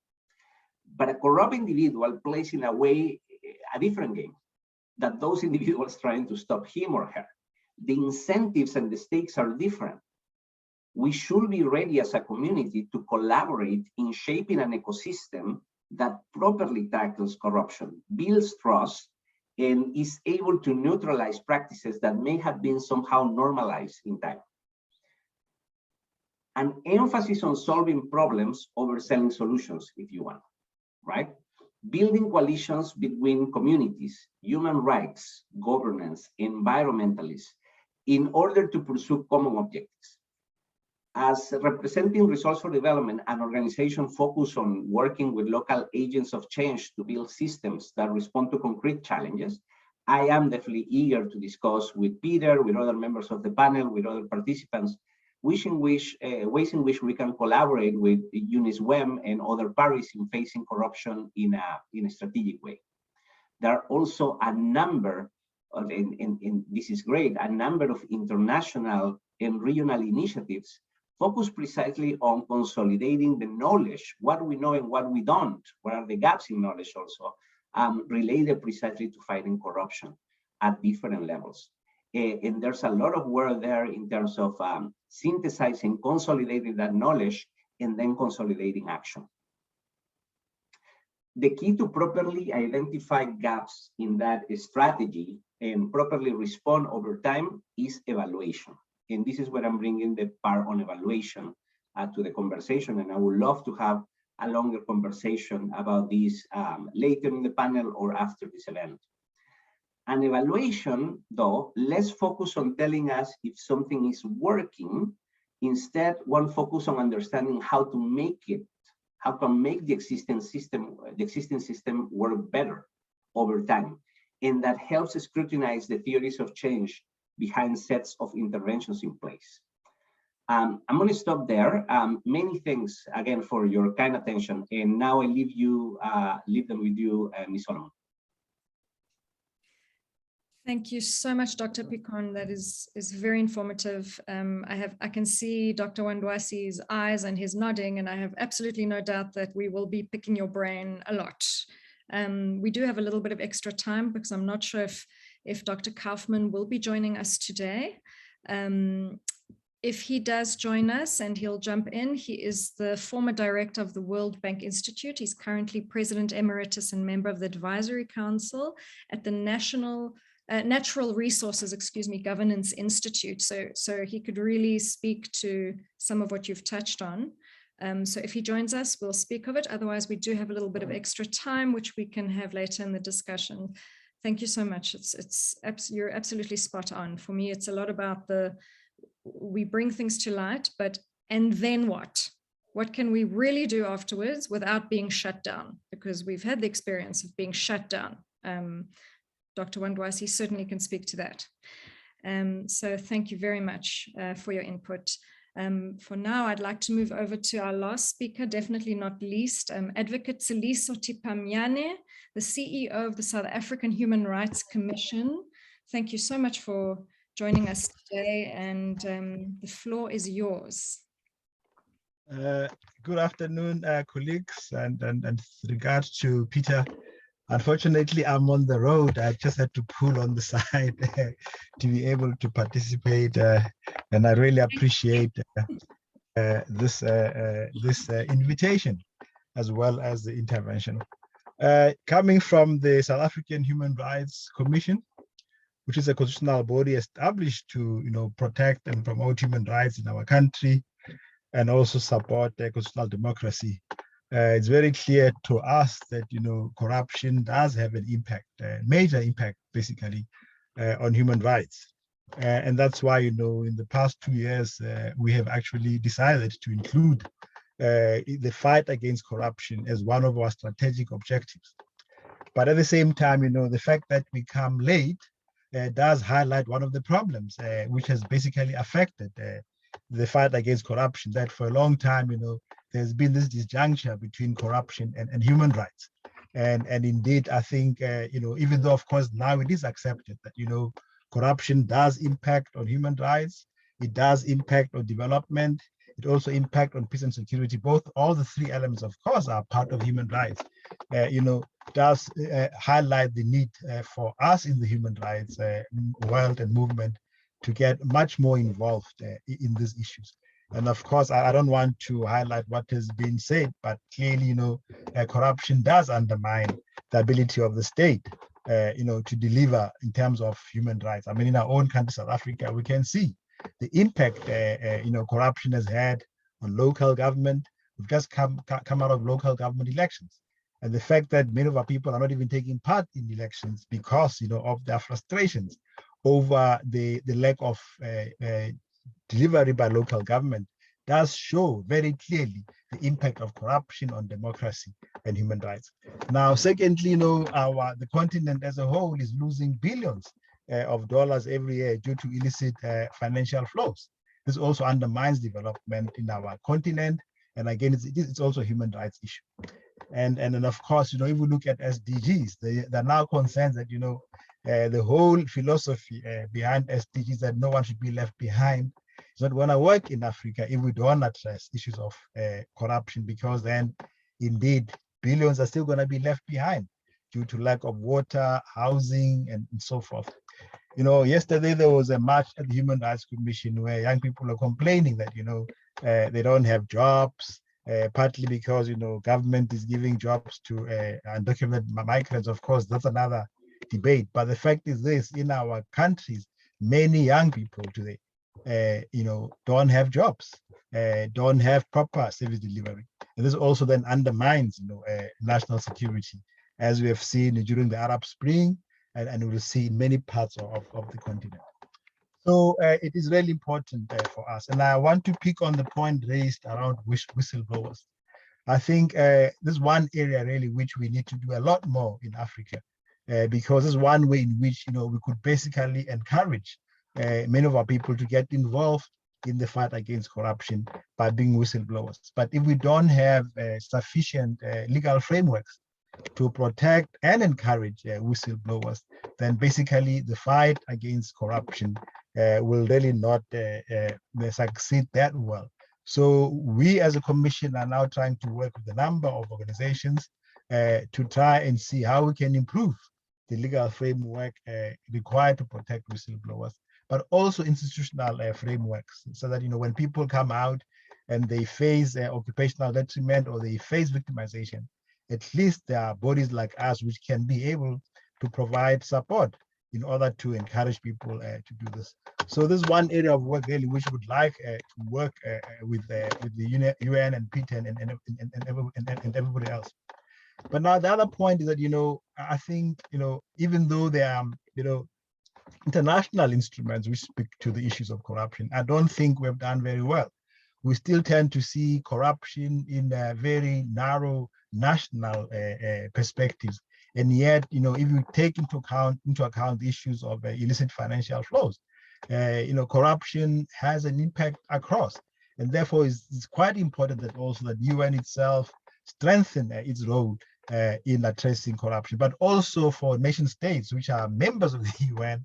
But a corrupt individual plays in a way a different game that those individuals trying to stop him or her. The incentives and the stakes are different. We should be ready as a community to collaborate in shaping an ecosystem that properly tackles corruption, builds trust, and is able to neutralize practices that may have been somehow normalized in time. An emphasis on solving problems over selling solutions, if you want, right? Building coalitions between communities, human rights, governance, environmentalists, in order to pursue common objectives. As representing Results for Development, an organization focused on working with local agents of change to build systems that respond to concrete challenges, I am definitely eager to discuss with Peter, with other members of the panel, with other participants, ways in which we can collaborate with UNISWEM and other parties in facing corruption in a strategic way. There are also a number of, and this is great, a number of international and regional initiatives focused precisely on consolidating the knowledge, what we know and what we don't, what are the gaps in knowledge also, related precisely to fighting corruption at different levels. And there's a lot of work there in terms of synthesizing, consolidating that knowledge, and then consolidating action. The key to properly identify gaps in that strategy and properly respond over time is evaluation. And this is where I'm bringing the part on evaluation to the conversation. And I would love to have a longer conversation about this later in the panel or after this event. An evaluation, though, less focus on telling us if something is working. Instead, one focus on understanding how to make it, how to make the existing system work better over time. And that helps scrutinize the theories of change behind sets of interventions in place. I'm going to stop there. Many thanks again for your kind attention. And now I leave them with you, Ms. Solomon. Thank you so much, Dr. Picon. That is very informative. I can see Dr. Wandwasi's eyes and his nodding, and I have absolutely no doubt that we will be picking your brain a lot. We do have a little bit of extra time because I'm not sure if Dr. Kaufman will be joining us today. If he does join us and he'll jump in, he is the former director of the World Bank Institute. He's currently President Emeritus and member of the Advisory Council at the Natural Resources, Governance Institute. So he could really speak to some of what you've touched on. So if he joins us, we'll speak of it. Otherwise, we do have a little bit of extra time, which we can have later in the discussion. Thank you so much. You're absolutely spot on. For me, it's a lot about we bring things to light, and then what? What can we really do afterwards without being shut down? Because we've had the experience of being shut down. Dr. Wandwasi certainly can speak to that. So thank you very much for your input. For now, I'd like to move over to our last speaker, definitely not least, Advocate Seliso Tipamyane, the CEO of the South African Human Rights Commission. Thank you so much for joining us today, and the floor is yours. Good afternoon, colleagues, and with regards to Peter. Unfortunately, I'm on the road. I just had to pull on the side to be able to participate, and I really appreciate this invitation as well as the intervention. Coming from the South African Human Rights Commission, which is a constitutional body established to protect and promote human rights in our country and also support constitutional democracy. It's very clear to us that corruption does have an impact, major impact, basically, on human rights, and that's why in the past 2 years we have actually decided to include the fight against corruption as one of our strategic objectives. But at the same time, the fact that we come late does highlight one of the problems which has basically affected the fight against corruption. That for a long time, there's been this disjuncture between corruption and human rights. And indeed, I think, even though, of course, now it is accepted that, corruption does impact on human rights, it does impact on development, it also impacts on peace and security. All the three elements, of course, are part of human rights. Does highlight the need for us in the human rights world and movement to get much more involved in these issues. And of course, I don't want to highlight what has been said, but clearly, corruption does undermine the ability of the state, to deliver in terms of human rights. I mean, in our own country, South Africa, we can see the impact, corruption has had on local government. We've just come out of local government elections. And the fact that many of our people are not even taking part in elections because, of their frustrations over the lack of delivery by local government does show very clearly the impact of corruption on democracy and human rights. Now, secondly, the continent as a whole is losing billions of dollars every year due to illicit financial flows. This also undermines development in our continent. And again, it's also a human rights issue. And then, of course, if we look at SDGs, there are now concerns that, the whole philosophy behind SDGs that no one should be left behind is not going to work in Africa if we don't address issues of corruption, because then indeed billions are still going to be left behind due to lack of water, housing, and so forth. Yesterday there was a march at the Human Rights Commission where young people are complaining that, they don't have jobs, partly because, government is giving jobs to undocumented migrants. Of course, that's another debate. But the fact is this: in our countries, many young people today, don't have jobs, don't have proper service delivery. And this also then undermines, national security, as we have seen during the Arab Spring, and we will see in many parts of the continent. So it is really important for us. And I want to pick on the point raised around whistleblowers. I think this is one area really which we need to do a lot more in Africa, because it's one way in which we could basically encourage many of our people to get involved in the fight against corruption by being whistleblowers. But if we don't have sufficient legal frameworks to protect and encourage whistleblowers, then basically the fight against corruption will really not succeed that well. So we as a commission are now trying to work with a number of organizations to try and see how we can improve the legal framework required to protect whistleblowers, but also institutional frameworks, so that when people come out and they face occupational detriment or they face victimization, at least there are bodies like us which can be able to provide support in order to encourage people to do this. So this is one area of work really which would like to work with the UN and PTEN and everybody else. But now the other point is that, I think, even though there are, international instruments which speak to the issues of corruption, I don't think we've done very well. We still tend to see corruption in a very narrow national perspectives. And yet, if you take into account the issues of illicit financial flows, corruption has an impact across. And therefore, it's quite important that also that UN itself strengthen its role in addressing corruption, but also for nation states, which are members of the UN,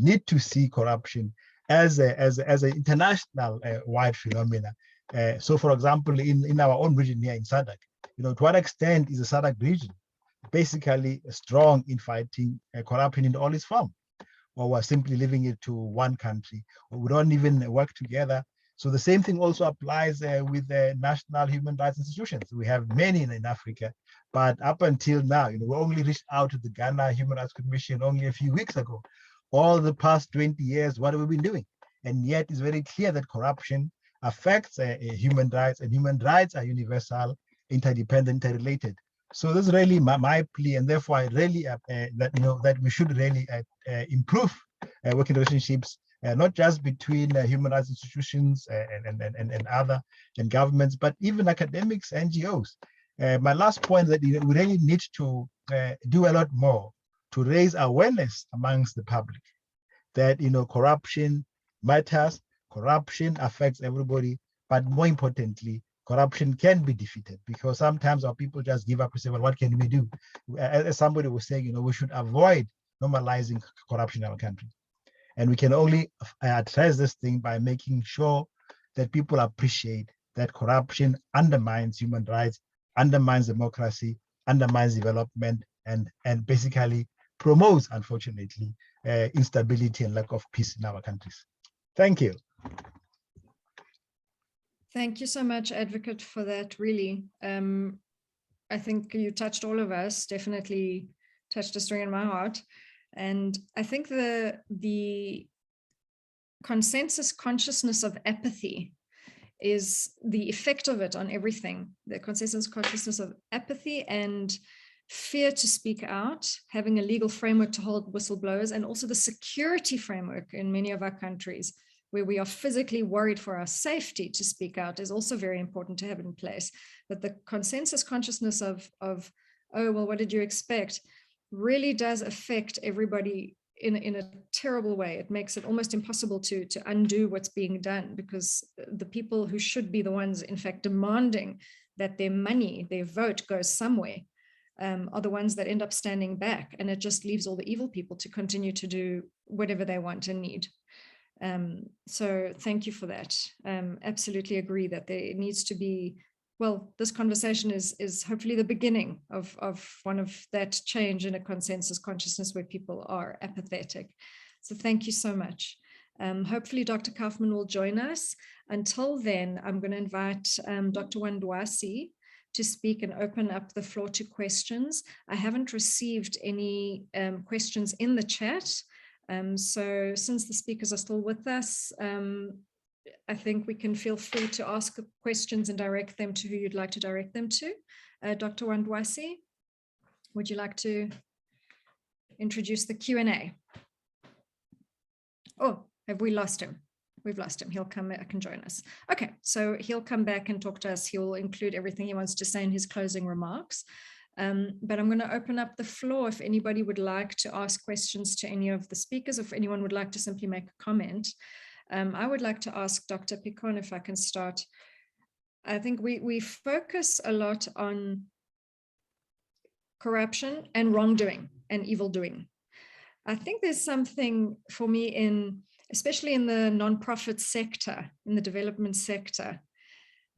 need to see corruption as an international wide phenomena. So, for example, in our own region here in SADC, to what extent is the SADC region basically strong in fighting corruption in all its forms? Or we're simply leaving it to one country, or we don't even work together. So the same thing also applies with the national human rights institutions. We have many in Africa, but up until now, we only reached out to the Ghana Human Rights Commission only a few weeks ago. All the past 20 years, what have we been doing? And yet it's very clear that corruption affects human rights, and human rights are universal, interdependent, interrelated. So this is really my plea, and therefore I really that we should really improve working relationships, not just between human rights institutions and other and governments, but even academics, NGOs. My last point that we really need to do a lot more to raise awareness amongst the public that corruption matters, corruption affects everybody, but more importantly, corruption can be defeated, because sometimes our people just give up and say, well, what can we do? As somebody was saying, we should avoid normalizing corruption in our country. And we can only address this thing by making sure that people appreciate that corruption undermines human rights, undermines democracy, undermines development, and basically promotes, unfortunately, instability and lack of peace in our countries. Thank you. Thank you so much, Advocate, for that, really. I think you touched all of us, definitely touched a string in my heart. And I think the consensus consciousness of apathy is the effect of it on everything. The consensus consciousness of apathy and fear to speak out, having a legal framework to hold whistleblowers, and also the security framework in many of our countries where we are physically worried for our safety to speak out is also very important to have in place. But the consensus consciousness of oh, well, what did you expect, really does affect everybody in a terrible way. It makes it almost impossible to undo what's being done, because the people who should be the ones, in fact, demanding that their money, their vote goes somewhere, are the ones that end up standing back. And it just leaves all the evil people to continue to do whatever they want and need. So thank you for that. Absolutely agree that there needs to be, well, this conversation is hopefully the beginning of one of that change in a consensus consciousness where people are apathetic. So thank you so much. Hopefully Dr. Kaufman will join us. Until then, I'm going to invite Dr. Wandwasi to speak and open up the floor to questions. I haven't received any questions in the chat. So since the speakers are still with us, I think we can feel free to ask questions and direct them to who you'd like to direct them to. Dr. Wandwasi, would you like to introduce the Q&A? Oh, have we lost him? We've lost him. He'll come back and join us. Okay, so he'll come back and talk to us. He'll include everything he wants to say in his closing remarks. But I'm going to open up the floor if anybody would like to ask questions to any of the speakers, if anyone would like to simply make a comment. I would like to ask Dr. Picon, if I can start. I think we focus a lot on corruption and wrongdoing and evil doing. I think there's something for me especially in the nonprofit sector, in the development sector,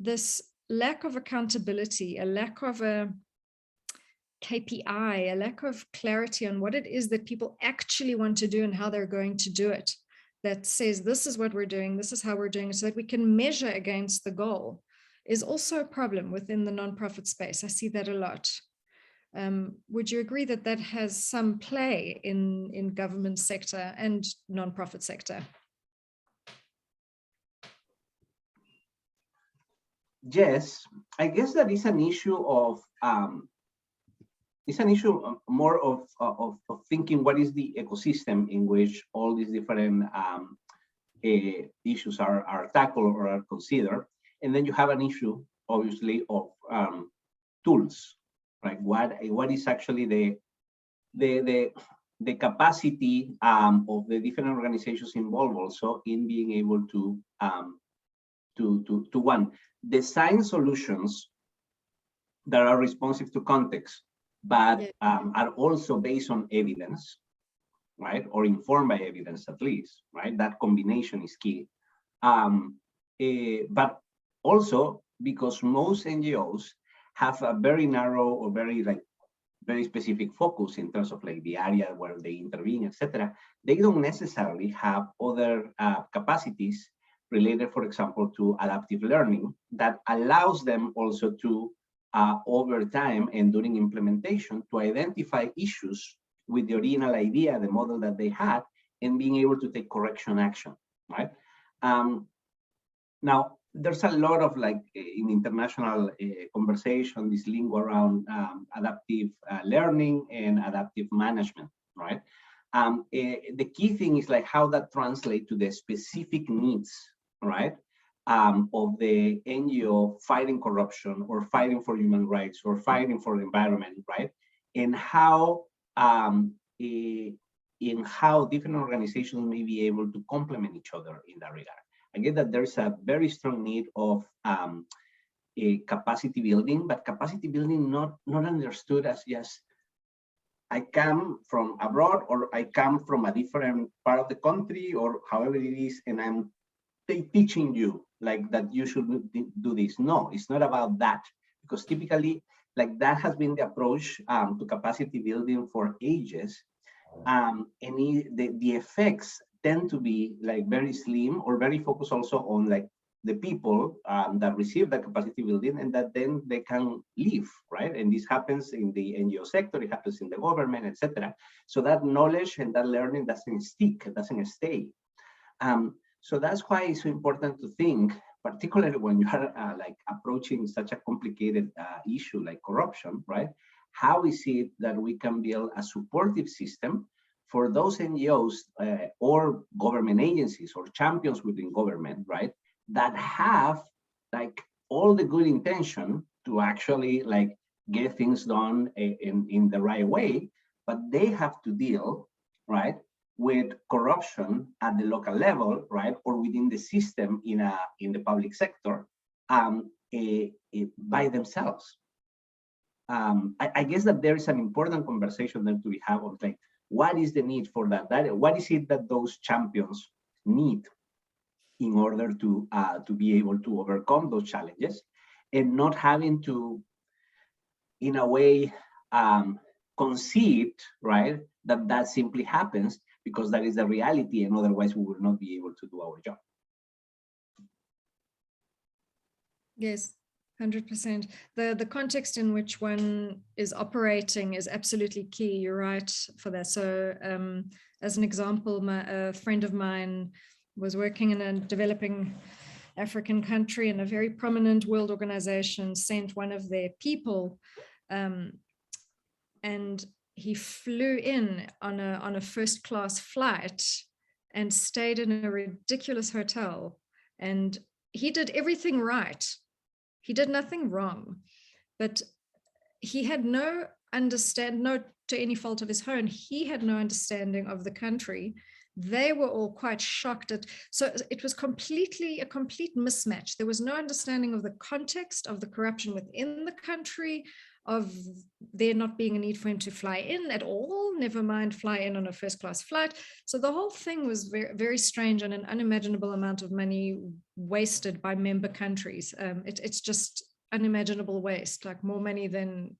this lack of accountability, a lack of a KPI, a lack of clarity on what it is that people actually want to do and how they're going to do it, that says this is what we're doing, this is how we're doing it, so that we can measure against the goal, is also a problem within the nonprofit space. I see that a lot. Would you agree that that has some play in government sector and nonprofit sector? Yes, I guess that is an issue of it's an issue more of thinking what is the ecosystem in which all these different issues are tackled or are considered. And then you have an issue, obviously, of tools, right? What is actually the capacity of the different organizations involved also in being able to one, design solutions that are responsive to context, but are also based on evidence, right? Or informed by evidence at least, right? That combination is key. But also because most NGOs have a very narrow or very specific focus in terms of like the area where they intervene, etc. They don't necessarily have other capacities related, for example, to adaptive learning that allows them also to, over time and during implementation, to identify issues with the original idea, the model that they had, and being able to take correction action, right? Now, there's a lot of like in international conversation, this lingo around adaptive learning and adaptive management, right? The key thing is like how that translates to the specific needs, right? Of the NGO fighting corruption or fighting for human rights or fighting for the environment, right? And how different organizations may be able to complement each other in that regard. I get that there's a very strong need of a capacity building, but capacity building not understood as just I come from abroad or I come from a different part of the country or however it is, and I'm teaching you like that you should do this. No, it's not about that, because typically like that has been the approach to capacity building for ages, and the effects tend to be like very slim or very focused also on like the people that receive the capacity building and that then they can leave, right? And this happens in the NGO sector, it happens in the government, etc. So that knowledge and that learning doesn't stick, it doesn't stay. So that's why it's so important to think, particularly when you are like approaching such a complicated issue like corruption, right? How is it that we can build a supportive system for those NGOs or government agencies or champions within government, right? That have like all the good intention to actually like get things done in the right way, but they have to deal, right, with corruption at the local level, right, or within the system in the public sector by themselves. I guess that there is an important conversation there to be had of like, what is the need for that? What is it that those champions need in order to be able to overcome those challenges, and not having to, in a way, concede, right, that simply happens because that is the reality, and otherwise we will not be able to do our job. Yes, 100%. The context in which one is operating is absolutely key. You're right for that. So as an example, a friend of mine was working in a developing African country, and a very prominent world organization sent one of their people, and he flew in on a first-class flight and stayed in a ridiculous hotel, and he did everything right. He did nothing wrong, but he had no to any fault of his own, he had no understanding of the country. They were all quite shocked so it was a complete mismatch. There was no understanding of the context of the corruption within the country, of there not being a need for him to fly in at all, never mind fly in on a first-class flight. So the whole thing was very, very strange, and an unimaginable amount of money wasted by member countries. It's just unimaginable waste, like more money than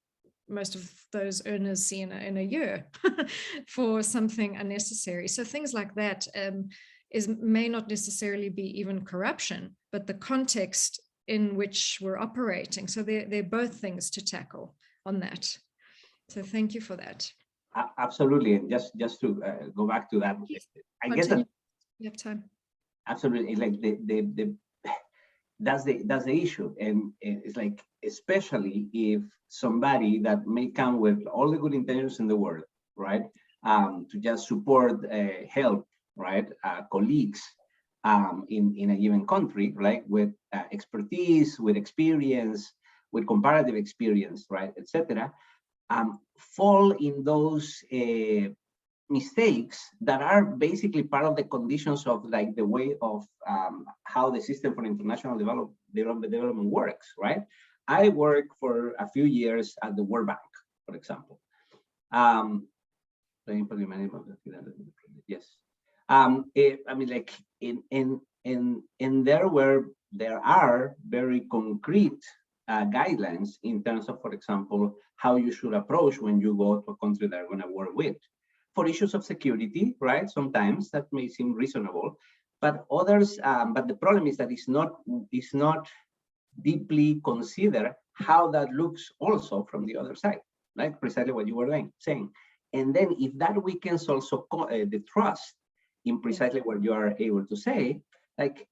most of those earners see in a year for something unnecessary. So things like that may not necessarily be even corruption, but the context in which we're operating. So they're both things to tackle on that. So thank you for that. Absolutely. And just to go back to that, I guess that you have time. absolutely, like that's the issue. And it's like, especially if somebody that may come with all the good intentions in the world, right, to just support, help, right, colleagues in a given country, right, with expertise, with experience, with comparative experience, right, etc., fall in those mistakes that are basically part of the conditions of like the way of how the system for international development works, right? I worked for a few years at the World Bank, for example. Yes. I mean, like in there are very concrete guidelines in terms of, for example, how you should approach when you go to a country that are going to work with. For issues of security, right? Sometimes that may seem reasonable, but others, but the problem is that it's not deeply considered how that looks also from the other side, like precisely what you were saying. And then if that weakens also the trust in precisely what you are able to say, like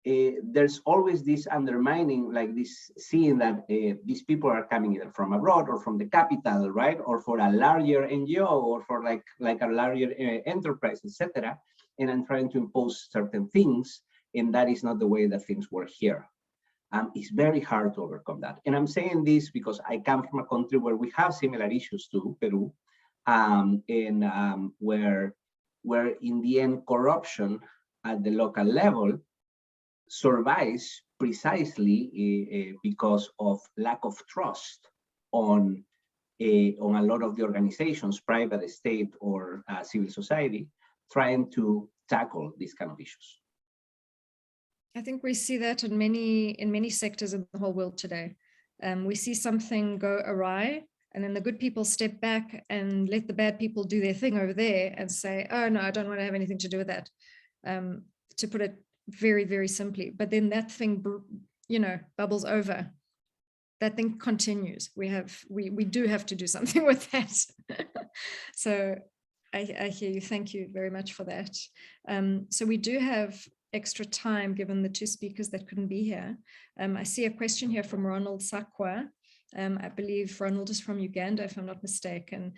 there's always this undermining, like this seeing that these people are coming either from abroad or from the capital, right? Or for a larger NGO or for like a larger enterprise, etc. And I'm trying to impose certain things, and that is not the way that things work here. It's very hard to overcome that. And I'm saying this because I come from a country where we have similar issues to Peru, where in the end corruption at the local level survives precisely because of lack of trust on a lot of the organizations, private, state, or civil society, trying to tackle these kind of issues. I think we see that in many sectors in the whole world today. We see something go awry, and then the good people step back and let the bad people do their thing over there and say, oh no, I don't want to have anything to do with that, to put it very, very simply. But then that thing, bubbles over. That thing continues. We do have to do something with that. So I hear you. Thank you very much for that. So we do have extra time given the two speakers that couldn't be here. I see a question here from Ronald Sakwa. I believe Ronald is from Uganda, if I'm not mistaken.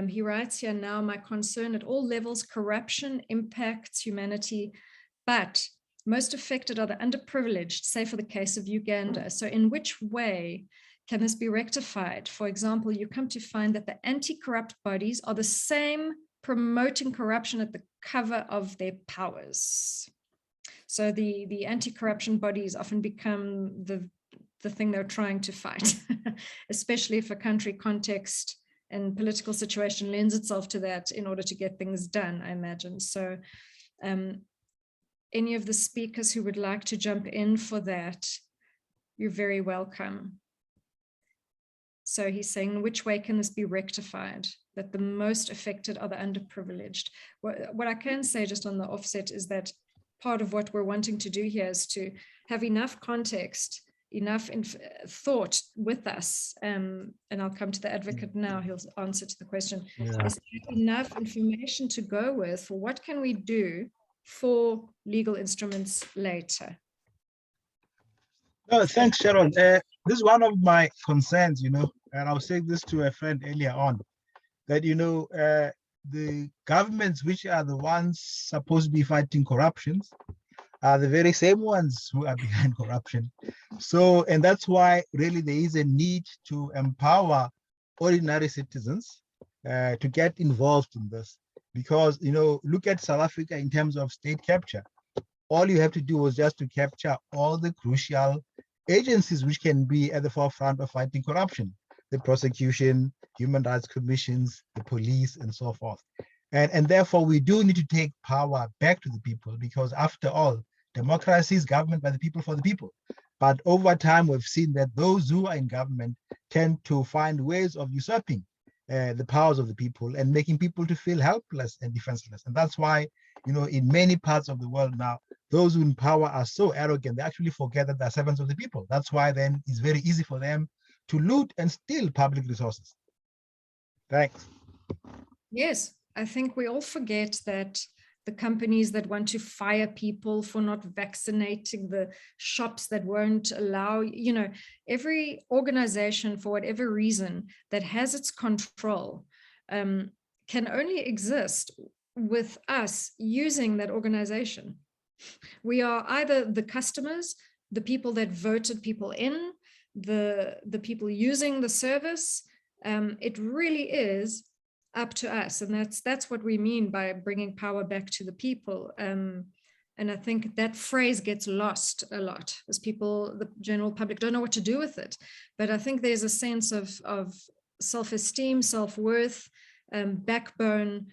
He writes here, now my concern at all levels, corruption impacts humanity, but most affected are the underprivileged, say for the case of Uganda. So in which way can this be rectified? For example, you come to find that the anti-corrupt bodies are the same promoting corruption at the cover of their powers. So the anti-corruption bodies often become the thing they're trying to fight, especially if a country context and political situation lends itself to that in order to get things done, I imagine. So any of the speakers who would like to jump in for that, you're very welcome. So he's saying, which way can this be rectified? That the most affected are the underprivileged. What I can say just on the offset is that part of what we're wanting to do here is to have enough context, enough thought with us, and I'll come to the advocate now, he'll answer to the question. There's enough information to go with for what can we do for legal instruments later. No, thanks, Sharon. This is one of my concerns, and I was saying this to a friend earlier on, that, the governments which are the ones supposed to be fighting corruptions are the very same ones who are behind corruption. So, and that's why really there is a need to empower ordinary citizens to get involved in this. Because, look at South Africa in terms of state capture. All you have to do was just to capture all the crucial agencies which can be at the forefront of fighting corruption. The prosecution, human rights commissions, the police, and so forth. And therefore, we do need to take power back to the people, because after all, democracy is government by the people for the people. But over time, we've seen that those who are in government tend to find ways of usurping the powers of the people and making people to feel helpless and defenseless. And that's why, in many parts of the world now, those who in power are so arrogant, they actually forget that they're servants of the people. That's why then it's very easy for them to loot and steal public resources. Thanks. Yes, I think we all forget that the companies that want to fire people for not vaccinating, the shops that won't allow, you know, every organization for whatever reason that has its control can only exist with us using that organization. We are either the customers, the people that voted people in, the people using the service. It really is up to us, and that's what we mean by bringing power back to the people. And I think that phrase gets lost a lot as people, the general public, don't know what to do with it. But I think there's a sense of self-esteem, self-worth, backbone,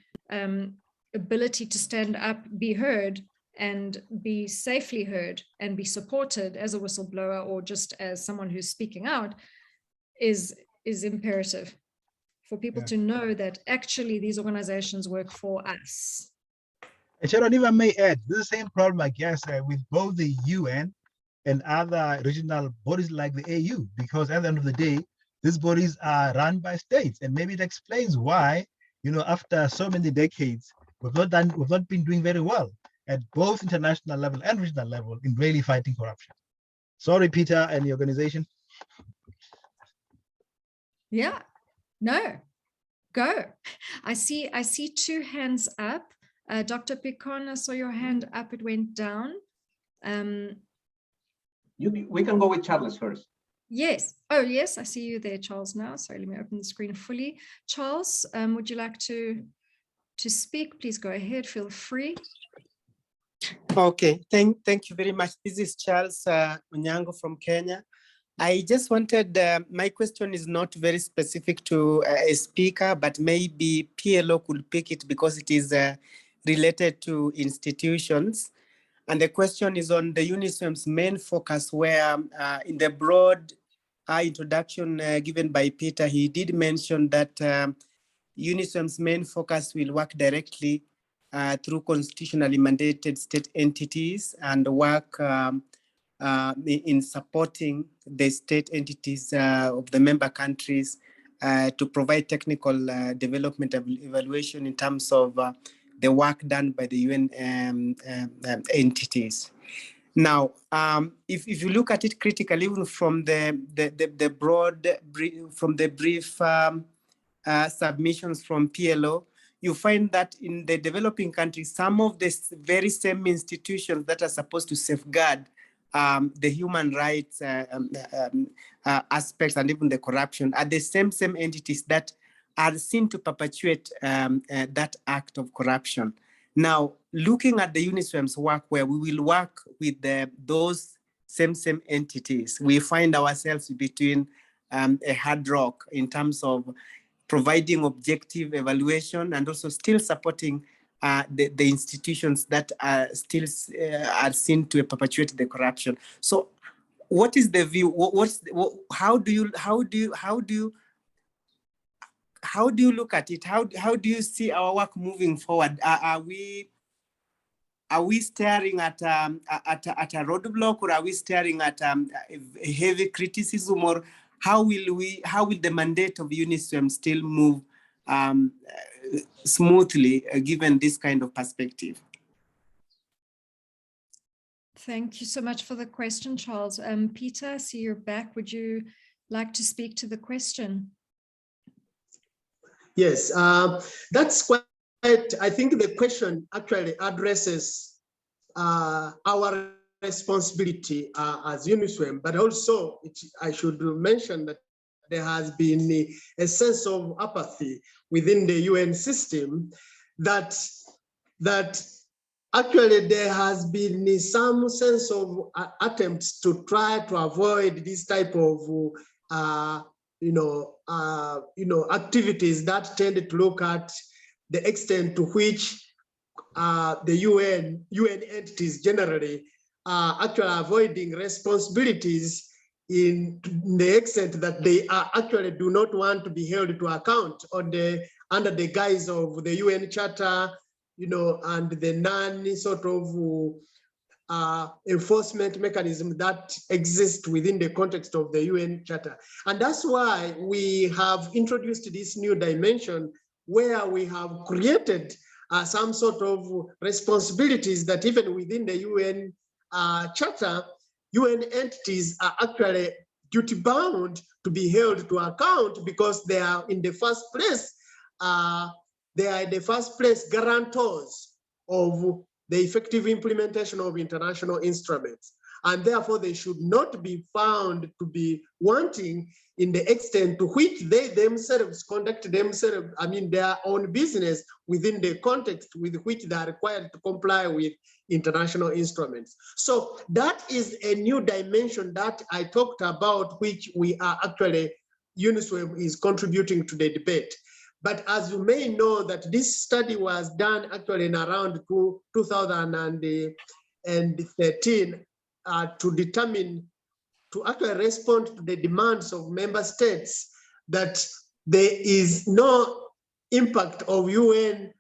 ability to stand up, be heard, and be safely heard and be supported as a whistleblower or just as someone who's speaking out is imperative for people to know that actually these organizations work for us. And Sharon, if I may add, this is the same problem, I guess, with both the UN and other regional bodies like the AU, because at the end of the day, these bodies are run by states, and maybe it explains why, you know, after so many decades, we've not been doing very well at both international level and regional level in really fighting corruption. Sorry, Peter and the organization. Yeah, no, go. I see two hands up. Dr. Picon, I saw your hand up, it went down. We can go with Charles first. Yes. Oh, yes, I see you there, Charles, now. Sorry, let me open the screen fully. Charles, would you like to speak? Please go ahead, feel free. Okay, thank you very much. This is Charles Onyango from Kenya. I just wanted, my question is not very specific to a speaker, but maybe PLO could pick it because it is related to institutions. And the question is on the UNISWEM's main focus, where in the broad introduction given by Peter, he did mention that UNISWEM's main focus will work directly through constitutionally mandated state entities and work in supporting the state entities of the member countries to provide technical development evaluation in terms of the work done by the UN entities. Now, if you look at it critically, even from the broad, from the brief submissions from PLO, you find that in the developing countries, some of the very same institutions that are supposed to safeguard the human rights aspects and even the corruption are the same entities that are seen to perpetuate that act of corruption. Now, looking at the UNISWEM's work, where we will work with those same entities, we find ourselves between a hard rock in terms of providing objective evaluation and also still supporting the institutions that are still are seen to perpetuate the corruption. So, what is the view? How do you look at it? How do you see our work moving forward? Are we staring at a roadblock, or are we staring at a heavy criticism, or how will the mandate of UNISWEM still move smoothly given this kind of perspective? Thank you so much for the question, Charles. Peter, I see you're back. Would you like to speak to the question? Yes, that's quite, I think the question actually addresses our responsibility as UNISWEM, but also I should mention that there has been a sense of apathy within the UN system that actually there has been some sense of attempts to try to avoid this type of activities that tend to look at the extent to which the UN entities generally are actually avoiding responsibilities in the extent that they actually do not want to be held to account under the guise of the UN Charter, and the non-sort of enforcement mechanism that exists within the context of the UN Charter. And that's why we have introduced this new dimension where we have created some sort of responsibilities that even within the UN Charter, UN entities are actually duty bound to be held to account because they are in the first place, guarantors of the effective implementation of international instruments. And therefore they should not be found to be wanting in the extent to which they themselves conduct themselves, their own business within the context with which they are required to comply with international instruments. So that is a new dimension that I talked about, which we are actually, UNISWEM is contributing to the debate. But as you may know, that this study was done actually in around 2013 to determine, to actually respond to the demands of member states that there is no impact of UN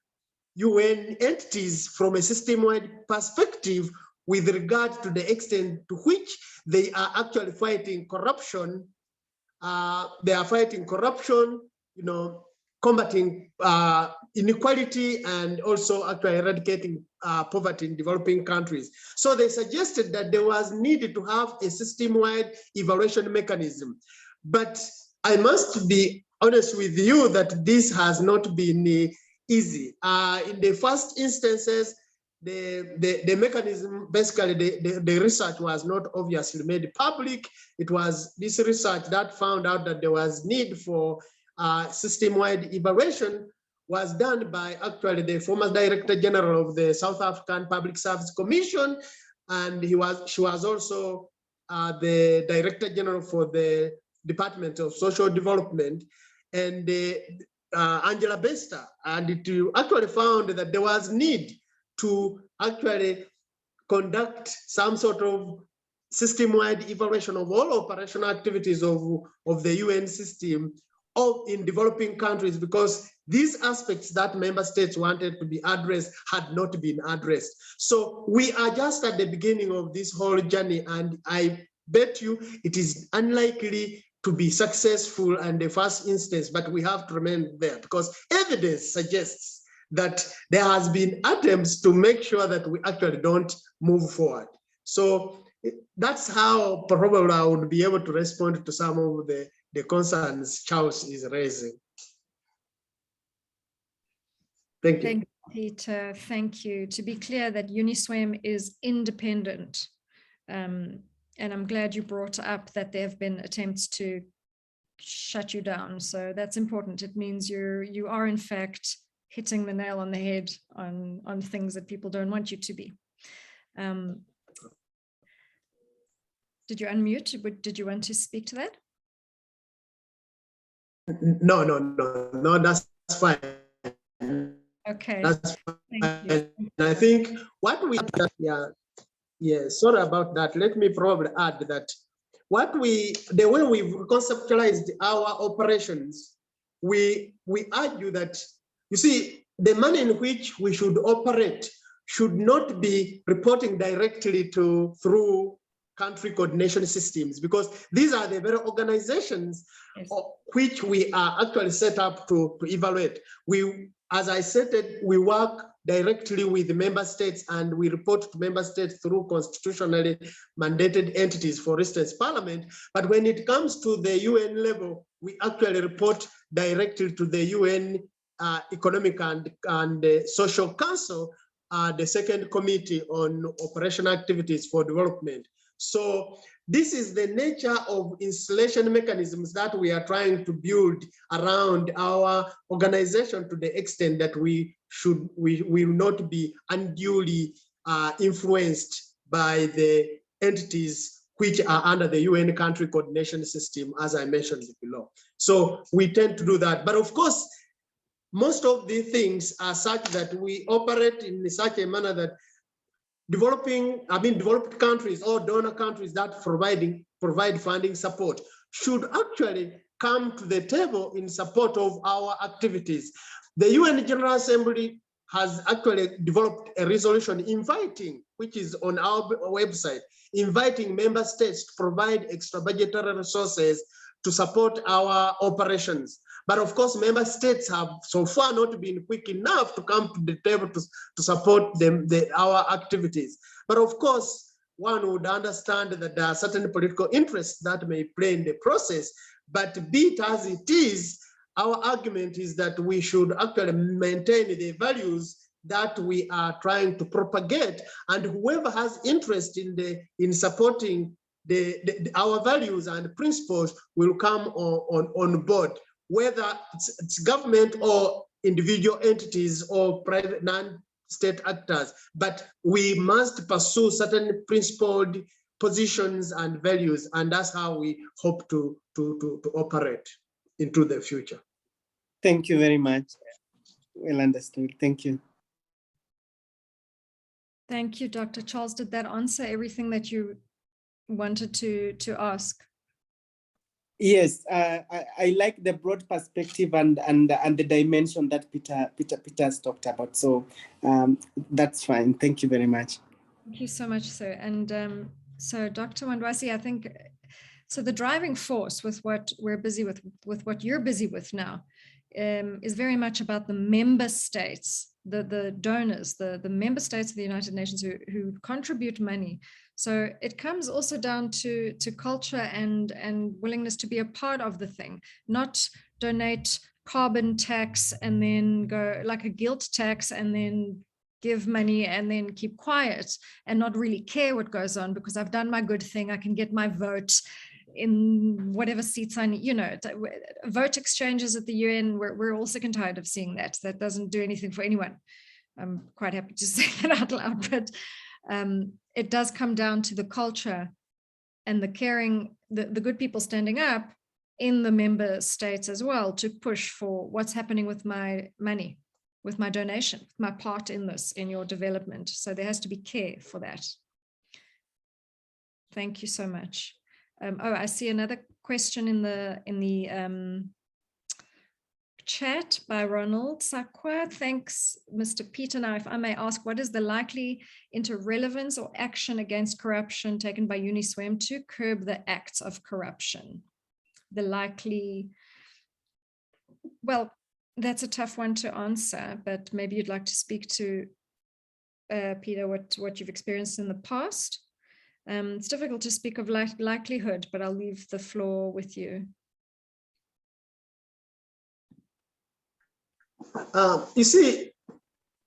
entities from a system-wide perspective with regard to the extent to which they are actually fighting corruption. They are fighting corruption, combating inequality, and also actually eradicating poverty in developing countries. So they suggested that there was needed to have a system-wide evaluation mechanism. But I must be honest with you that this has not been easy. In the first instances, the mechanism, basically the research was not obviously made public. It was this research that found out that there was need for system-wide evaluation was done by actually the former Director General of the South African Public Service Commission, and she was also the Director General for the Department of Social Development, and Angela Bester, and it actually found that there was need to actually conduct some sort of system-wide evaluation of all operational activities of the UN system in developing countries, because these aspects that member states wanted to be addressed had not been addressed. So we are just at the beginning of this whole journey, and I bet you it is unlikely to be successful in the first instance, but we have to remain there because evidence suggests that there has been attempts to make sure that we actually don't move forward. So that's how probably I would be able to respond to some of the concerns Charles is raising. Thank you. Thank you, Peter. Thank you. To be clear, that UNISWEM is independent. And I'm glad you brought up that there have been attempts to shut you down. So that's important. It means you are in fact hitting the nail on the head on things that people don't want you to be. Did you unmute? Did you want to speak to that? No, that's fine. Okay. That's Thank fine. you. And I think what we, sorry about that. Let me probably add that the way we've conceptualized our operations, we argue that, you see, the manner in which we should operate should not be reporting directly through country coordination systems, because these are the very organizations which we are actually set up to evaluate. As I said, we work directly with the member states, and we report to member states through constitutionally mandated entities, for instance, Parliament. But when it comes to the UN level, we actually report directly to the UN Economic and Social Council, the second committee on operational activities for development. So this is the nature of installation mechanisms that we are trying to build around our organization, to the extent that we will not be unduly influenced by the entities which are under the UN country coordination system, as I mentioned below. So we tend to do that. But of course, most of the things are such that we operate in such a manner that developed countries or donor countries that provide funding support should actually come to the table in support of our activities. The UN General Assembly has actually developed a resolution inviting, which is on our website, inviting member states to provide extra budgetary resources to support our operations. But of course, member states have so far not been quick enough to come to the table to support our activities. But of course, one would understand that there are certain political interests that may play in the process, but be it as it is, our argument is that we should actually maintain the values that we are trying to propagate, and whoever has interest in supporting our values and principles will come on board, whether it's government or individual entities or private non-state actors. But we must pursue certain principled positions and values, and that's how we hope to operate into the future. Thank you very much. Well understood. Thank you. Thank you, Dr. Charles. Did that answer everything that you wanted to ask? Yes, I like the broad perspective and the dimension that Peter's talked about. So that's fine. Thank you very much. Thank you so much, sir. And so Dr. Wandwasi, I think, so the driving force with what we're busy with what you're busy with now is very much about the member states, the donors, the member states of the United Nations who contribute money. So it comes also down to culture and willingness to be a part of the thing, not donate carbon tax and then go like a guilt tax and then give money and then keep quiet and not really care what goes on because I've done my good thing, I can get my vote in whatever seats I need, vote exchanges at the UN, we're all sick and tired of seeing that. That doesn't do anything for anyone. I'm quite happy to say that out loud, but it does come down to the culture and the caring, the good people standing up in the member states as well to push for what's happening with my money, with my donation, my part in this, in your development. So there has to be care for that. Thank you so much. I see another question in the chat by Ronald Sakwa. Thanks, Mr. Peter. Now, if I may ask, what is the likely interrelevance or action against corruption taken by UNISWEM to curb the acts of corruption? The likely, well, that's a tough one to answer, but maybe you'd like to speak to, Peter, what you've experienced in the past. It's difficult to speak of likelihood, but I'll leave the floor with you. You see,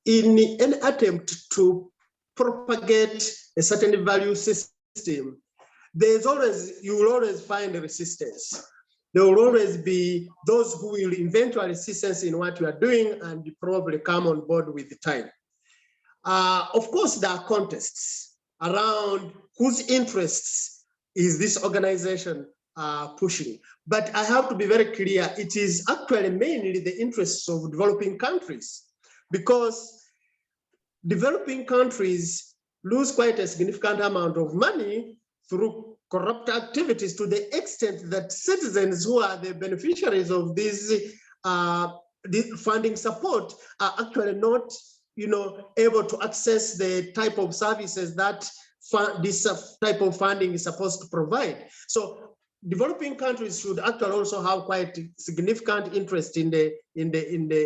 in an attempt to propagate a certain value system, you will always find a resistance. There will always be those who will eventually see sense in what you are doing and probably come on board with the time. Of course, there are contests around whose interests is this organization pushing. But I have to be very clear, it is actually mainly the interests of developing countries, because developing countries lose quite a significant amount of money through corrupt activities to the extent that citizens who are the beneficiaries of this funding support are actually not able to access the type of services that this type of funding is supposed to provide. So developing countries should actually also have quite significant interest in UNISWEM.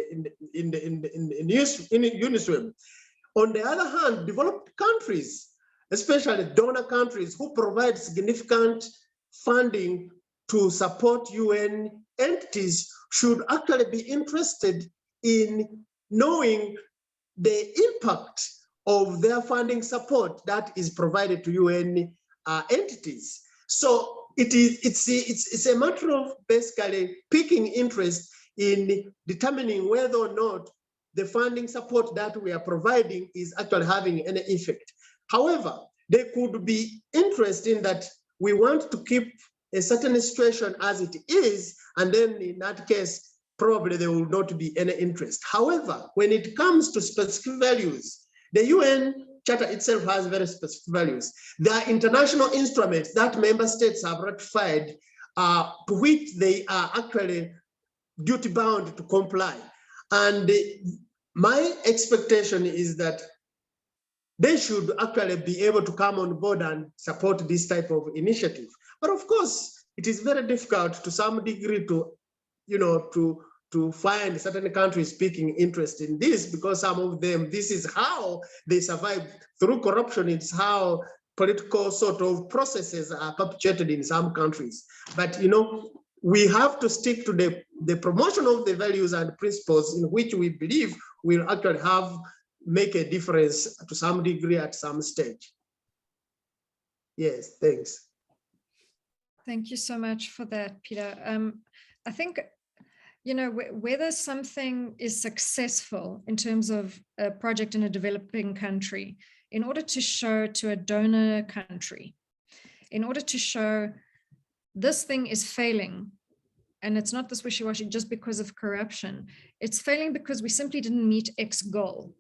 On the other hand, developed countries, especially donor countries who provide significant funding to support UN entities, should actually be interested in knowing the impact of their funding support that is provided to UN entities. So it's a matter of basically picking interest in determining whether or not the funding support that we are providing is actually having any effect. However, there could be interest in that we want to keep a certain situation as it is, and then in that case, probably there will not be any interest. However, when it comes to specific values, the UN Charter itself has very specific values. There are international instruments that member states have ratified to which they are actually duty bound to comply. And my expectation is that they should actually be able to come on board and support this type of initiative. But of course, it is very difficult to some degree to to find certain countries speaking interest in this, because some of them, this is how they survive through corruption. It's how political sort of processes are perpetuated in some countries. But we have to stick to the promotion of the values and principles in which we believe will actually make a difference to some degree at some stage. Yes, thanks. Thank you so much for that, Peter. I think, whether something is successful in terms of a project in a developing country, in order to show to a donor country, in order to show this thing is failing, and it's not this wishy-washy just because of corruption, it's failing because we simply didn't meet X goal.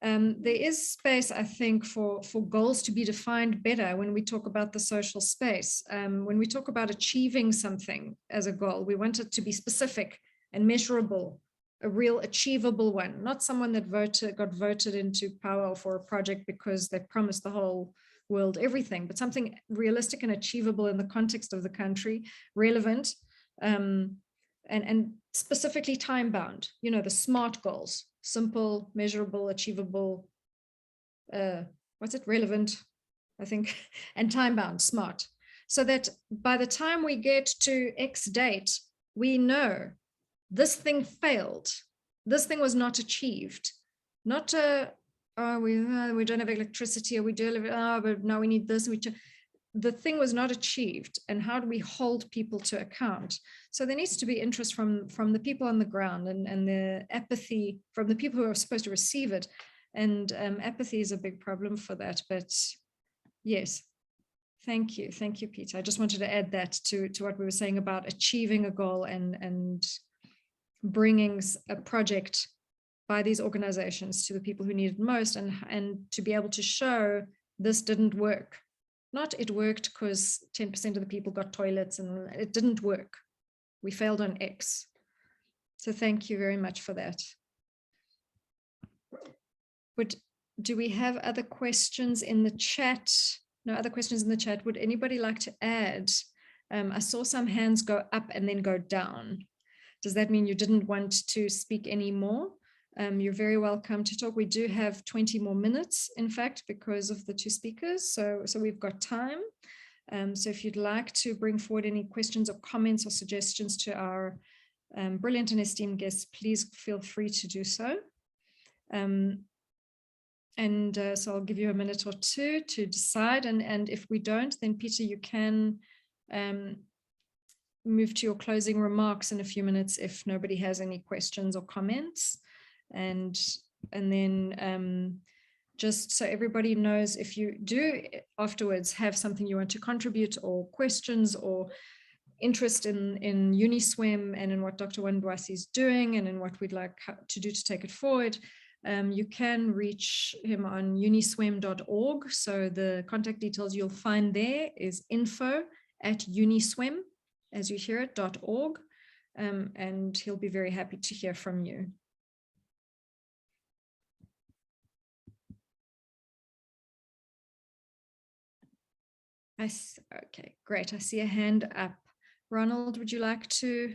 There is space, I think, for goals to be defined better when we talk about the social space. When we talk about achieving something as a goal, we want it to be specific and measurable, a real achievable one, not someone that got voted into power for a project because they promised the whole world everything, but something realistic and achievable in the context of the country, relevant, and specifically time-bound, the SMART goals. Simple, measurable, achievable, relevant, I think, and time-bound, SMART. So that by the time we get to X date, we know this thing failed. This thing was not achieved. Not we don't have electricity, or we do, but now we need this. The thing was not achieved, and how do we hold people to account? So there needs to be interest from the people on the ground, and the apathy from the people who are supposed to receive it. And apathy is a big problem for that. But yes, thank you, Peter. I just wanted to add that to what we were saying about achieving a goal and bringing a project by these organizations to the people who need it most, and to be able to show this didn't work. Not it worked because 10% of the people got toilets, and it didn't work. We failed on X. So thank you very much for that. Do we have other questions in the chat? No other questions in the chat. Would anybody like to add? I saw some hands go up and then go down. Does that mean you didn't want to speak anymore? You're very welcome to talk. We do have 20 more minutes, in fact, because of the two speakers. So we've got time. So if you'd like to bring forward any questions or comments or suggestions to our brilliant and esteemed guests, please feel free to do so. So I'll give you a minute or two to decide. And if we don't, then Peter, you can move to your closing remarks in a few minutes if nobody has any questions or comments. And then just so everybody knows, if you do afterwards have something you want to contribute, or questions or interest in UNISWEM and in what Dr. Wandwasi is doing and in what we'd like to do to take it forward, you can reach him on uniswem.org. So the contact details you'll find there is info@uniswem, as you hear it, .org. And he'll be very happy to hear from you. Okay, great. I see a hand up. Ronald, would you like to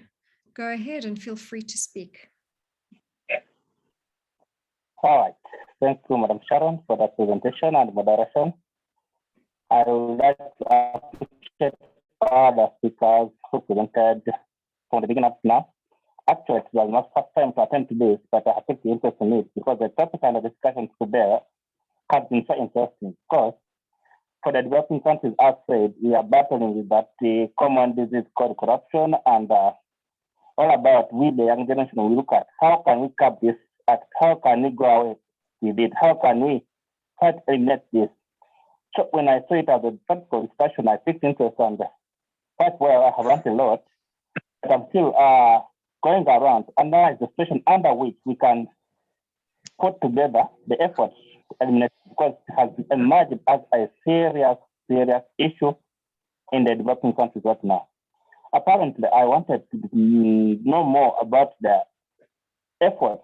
go ahead, and feel free to speak? All right. Thank you, Madam Sharon, for that presentation and moderation. I would like to appreciate all the speakers who presented from the beginning up to now. Actually, it was my first time to attend to this, but I think the interest in it because the topic and the discussion today has been so interesting. Because for the developing countries outside, we are battling with that common disease called corruption, and all about we, the young generation, we look at how can we curb this, at how can we go away with it, how can we try to eliminate this. So when I saw it as a practical discussion, I picked interest, and quite well, I have learned a lot, but I'm still going around to analyze the situation under which we can put together the efforts to eliminate, because it has emerged as a serious issue in the developing countries right now. Apparently, I wanted to know more about the efforts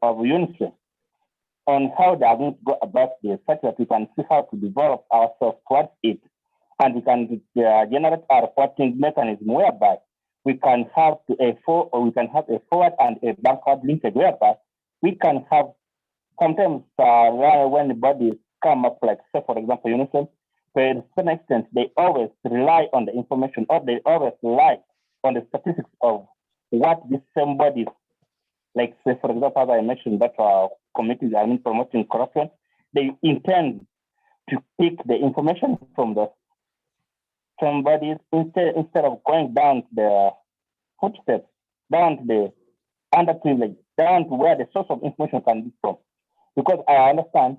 of UNISWEM on how they are going to go about this, such that we can see how to develop ourselves towards it, and we can generate a reporting mechanism whereby we can have a forward and a backward linkage, whereby we can have sometimes when the bodies come up, like say for example UNISWEM, to a certain extent they always rely on the information, or they always rely on the statistics of what these same bodies, like say for example, as I mentioned, that committees are promoting corruption, they intend to pick the information from the somebody instead of going down the footsteps, down to the underprivileged, down to where the source of information can be from. Because I understand,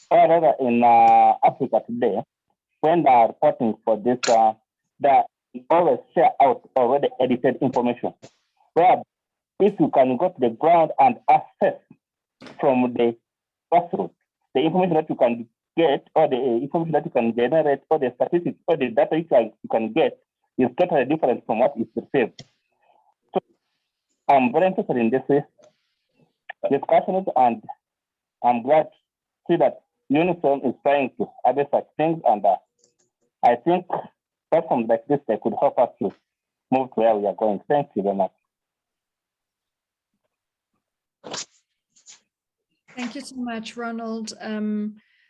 or rather in Africa today, when they are reporting for this, they always share out already edited information. Where if you can go to the ground and assess from the grassroots, the information that you can get, or the information that you can generate, or the statistics, or the data you can get is totally different from what is received. So I'm very interested in this discussion, and I'm glad to see that UNISWEM is trying to address such things, and I think platforms like this, they could help us to move to where we are going. Thank you very much. Thank you so much, Ronald.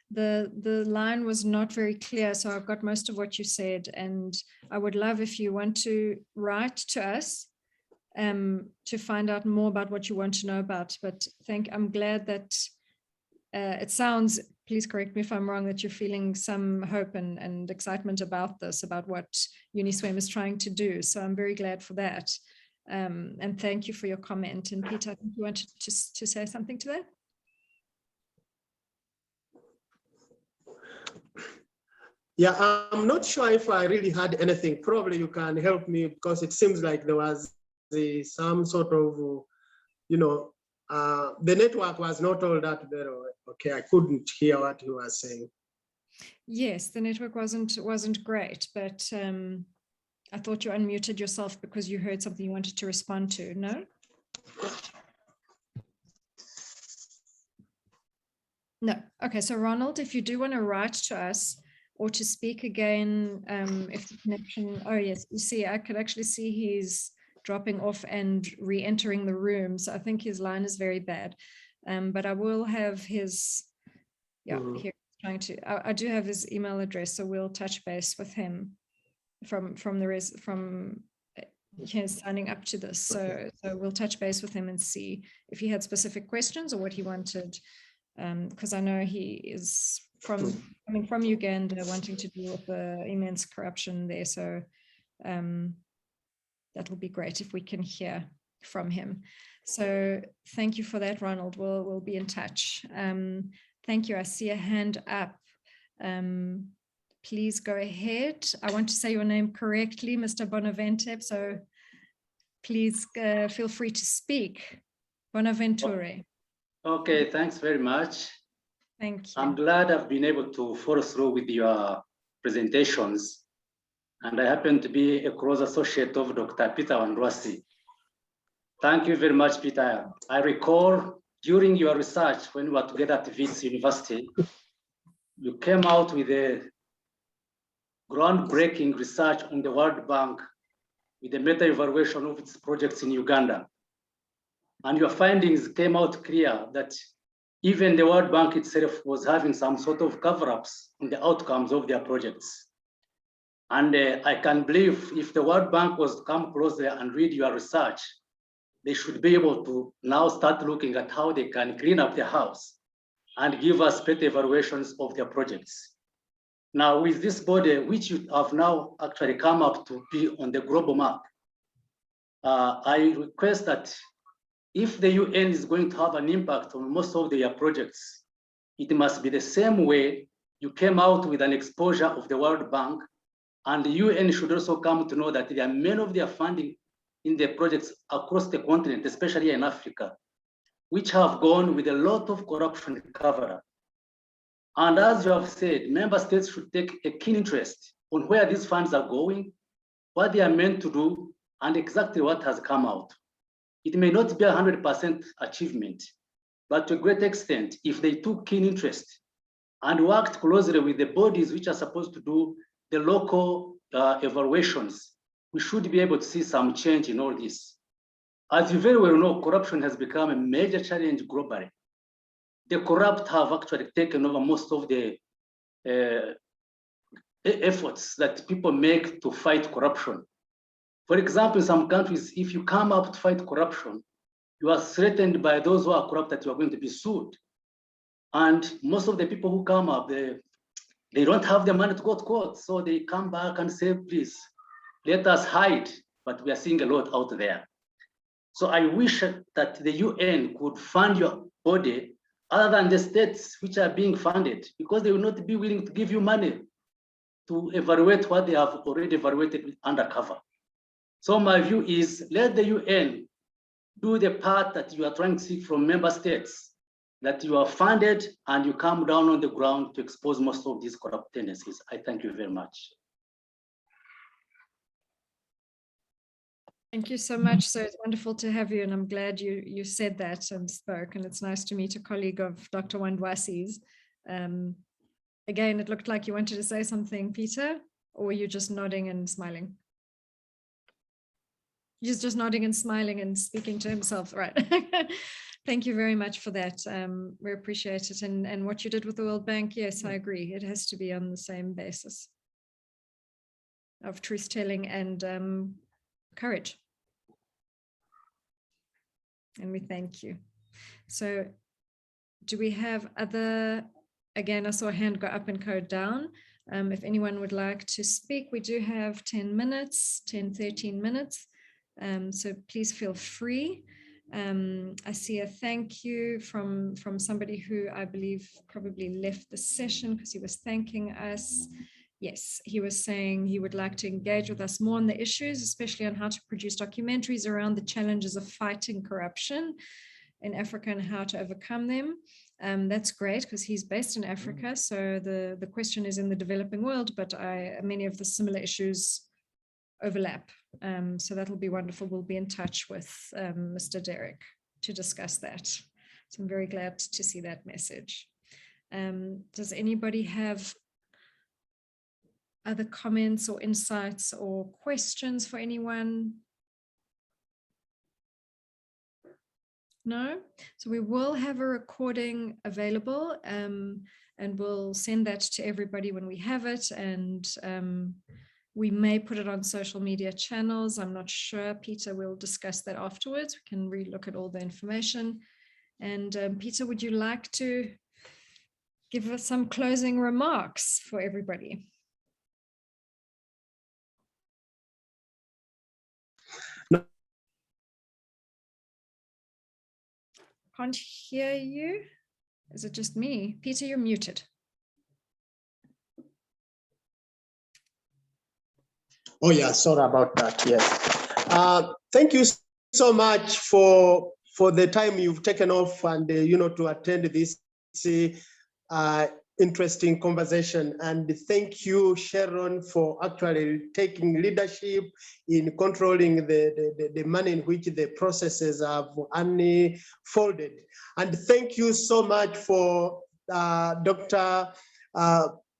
The line was not very clear, so I've got most of what you said, and I would love if you want to write to us to find out more about what you want to know about. But I'm glad that it sounds, please correct me if I'm wrong, that you're feeling some hope and excitement about this, about what UNISWEM is trying to do. So I'm very glad for that. And thank you for your comment. And Peter, I think you wanted to say something to that? Yeah, I'm not sure if I really had anything. Probably you can help me, because it seems like there was some sort of, the network was not all that very okay. I couldn't hear what you were saying. Yes, the network wasn't great, but I thought you unmuted yourself because you heard something you wanted to respond to. No? No. Okay, so Ronald, if you do want to write to us or to speak again, if the connection, oh yes, you see, I could actually see he's dropping off and re-entering the room. So I think his line is very bad. But I will have his, here he's trying to, I do have his email address, so we'll touch base with him from his signing up to this. So we'll touch base with him and see if he had specific questions or what he wanted. Because I know he is coming from Uganda, wanting to deal with the immense corruption there. So that will be great if we can hear from him. So thank you for that, Ronald. We'll be in touch. Thank you. I see a hand up. Please go ahead. I want to say your name correctly, Mr. Bonaventure. So please feel free to speak. Bonaventure. Okay, thanks very much. Thank you. I'm glad I've been able to follow through with your presentations. And I happen to be a close associate of Dr. Peter Wandwasi. Thank you very much, Peter. I recall during your research when we were together at Wits University, you came out with a groundbreaking research on the World Bank with a meta-evaluation of its projects in Uganda. And your findings came out clear that even the World Bank itself was having some sort of cover-ups on the outcomes of their projects. And I can believe if the World Bank was to come closer and read your research, they should be able to now start looking at how they can clean up their house and give us better evaluations of their projects. Now, with this body, which you have now actually come up to be on the global map, I request that if the UN is going to have an impact on most of their projects, it must be the same way you came out with an exposure of the World Bank, and the UN should also come to know that there are many of their funding in the projects across the continent, especially in Africa, which have gone with a lot of corruption cover-up. And as you have said, member states should take a keen interest on where these funds are going, what they are meant to do, and exactly what has come out. It may not be 100% achievement, but to a great extent, if they took keen interest and worked closely with the bodies which are supposed to do the local evaluations, we should be able to see some change in all this. As you very well know, corruption has become a major challenge globally. The corrupt have actually taken over most of the efforts that people make to fight corruption. For example, in some countries, if you come up to fight corruption, you are threatened by those who are corrupt that you are going to be sued. And most of the people who come up, they don't have the money to go to court. So they come back and say, please, let us hide. But we are seeing a lot out there. So I wish that the UN could fund your body other than the states which are being funded, because they will not be willing to give you money to evaluate what they have already evaluated undercover. So my view is, let the UN do the part that you are trying to see from member states, that you are funded and you come down on the ground to expose most of these corrupt tendencies. I thank you very much. Thank you so much. So it's wonderful to have you, and I'm glad you said that and spoke, and it's nice to meet a colleague of Dr. Wandwasi's. Again, it looked like you wanted to say something, Peter, or were you just nodding and smiling? He's just nodding and smiling and speaking to himself, right? Thank you very much for that. We appreciate it. And what you did with the World Bank, yes, I agree. It has to be on the same basis of truth-telling and courage. And we thank you. So do we have other, again, I saw a hand go up and code down. If anyone would like to speak, we do have 10 minutes, 10, 13 minutes. So please feel free. I see a thank you from somebody who I believe probably left the session because he was thanking us. Yes, he was saying he would like to engage with us more on the issues, especially on how to produce documentaries around the challenges of fighting corruption in Africa and how to overcome them. That's great because he's based in Africa. So the question is in the developing world, but many of the similar issues overlap. So that'll be wonderful. We'll be in touch with Mr. Derek to discuss that. So I'm very glad to see that message. Does anybody have other comments or insights or questions for anyone? No? So we will have a recording available and we'll send that to everybody when we have it, and we may put it on social media channels. I'm not sure, Peter, we'll discuss that afterwards. We can relook at all the information. And Peter, would you like to give us some closing remarks for everybody? Can't hear you. Is it just me? Peter, you're muted. Oh yeah, sorry about that. Yes. Thank you so much for the time you've taken off and to attend this interesting conversation. And thank you, Sharon, for actually taking leadership in controlling the manner in which the processes have unfolded. And thank you so much for Dr.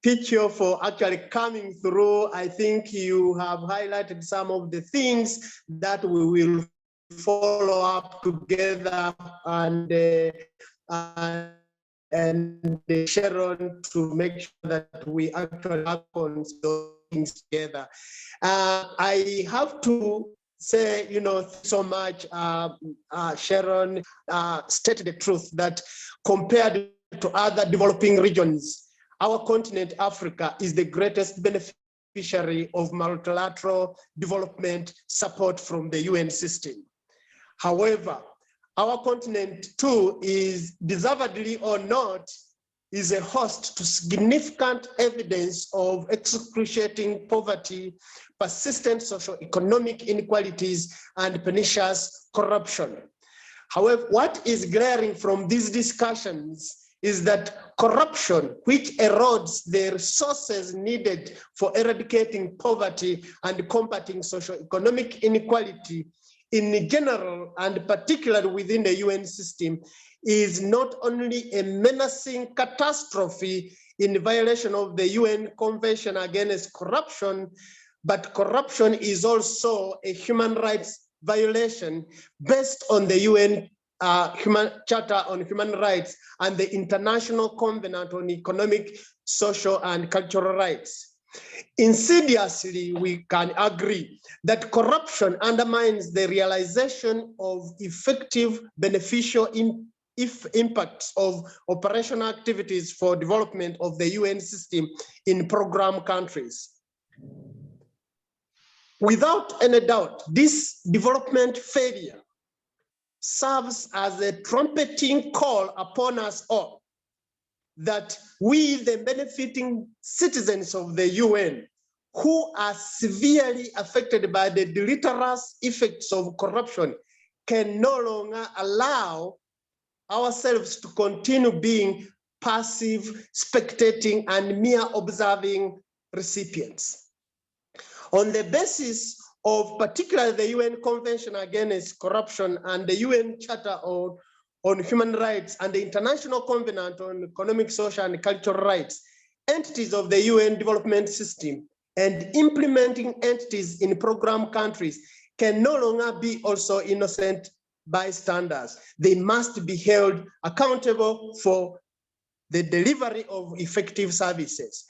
Picho for actually coming through. I think you have highlighted some of the things that we will follow up together and Sharon to make sure that we actually work on those things together. I have to say, so much, Sharon stated the truth that compared to other developing regions, our continent, Africa, is the greatest beneficiary of multilateral development support from the UN system. However, our continent too is, deservedly or not, is a host to significant evidence of excruciating poverty, persistent socio-economic inequalities, and pernicious corruption. However, what is glaring from these discussions is that corruption, which erodes the resources needed for eradicating poverty and combating socio-economic inequality in general, and particularly within the UN system, is not only a menacing catastrophe in violation of the UN Convention Against Corruption, but corruption is also a human rights violation based on the UN Charter on Human Rights and the International Covenant on Economic, Social, and Cultural Rights. Insidiously, we can agree that corruption undermines the realization of effective beneficial impacts of operational activities for development of the UN system in program countries. Without any doubt, this development failure serves as a trumpeting call upon us all that we, the benefiting citizens of the UN, who are severely affected by the deleterious effects of corruption, can no longer allow ourselves to continue being passive, spectating, and mere observing recipients. On the basis of particularly the UN Convention Against Corruption and the UN Charter on Human Rights and the International Covenant on Economic, Social, and Cultural Rights, entities of the UN development system and implementing entities in program countries can no longer be also innocent bystanders. They must be held accountable for the delivery of effective services.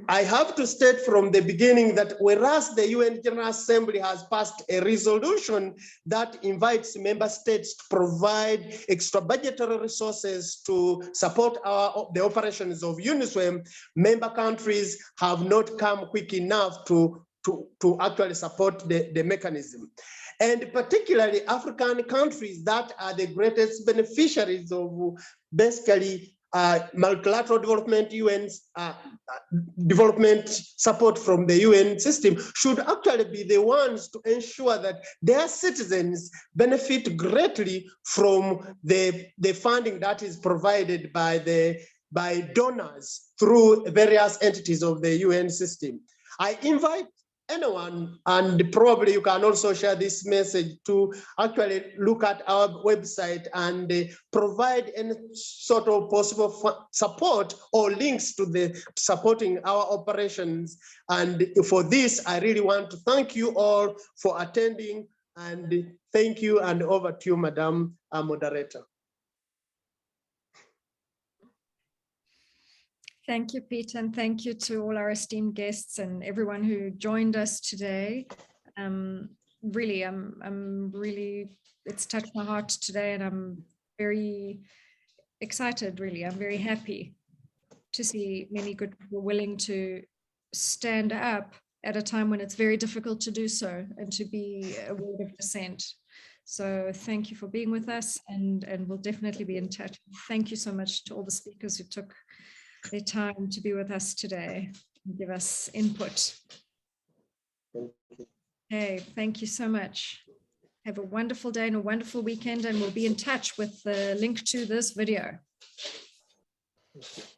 I have to state from the beginning that whereas the UN General Assembly has passed a resolution that invites member states to provide extra budgetary resources to support the operations of UNISWEM, member countries have not come quick enough to actually support the mechanism. And particularly African countries that are the greatest beneficiaries of basically multilateral development, UN's development support from the UN system should actually be the ones to ensure that their citizens benefit greatly from the funding that is provided by donors through various entities of the UN system. I invite anyone, and probably you can also share this message, to actually look at our website and provide any sort of possible support or links to the supporting our operations. And for this, I really want to thank you all for attending, and thank you, and over to you, Madam Moderator. Thank you, Peter, and thank you to all our esteemed guests and everyone who joined us today. Really, I'm really, it's touched my heart today, and I'm very excited, really. I'm very happy to see many good people willing to stand up at a time when it's very difficult to do so and to be a word of dissent. So thank you for being with us, and we'll definitely be in touch. Thank you so much to all the speakers who took their time to be with us today and give us input. Okay, thank you so much. Have a wonderful day and a wonderful weekend, and we'll be in touch with the link to this video.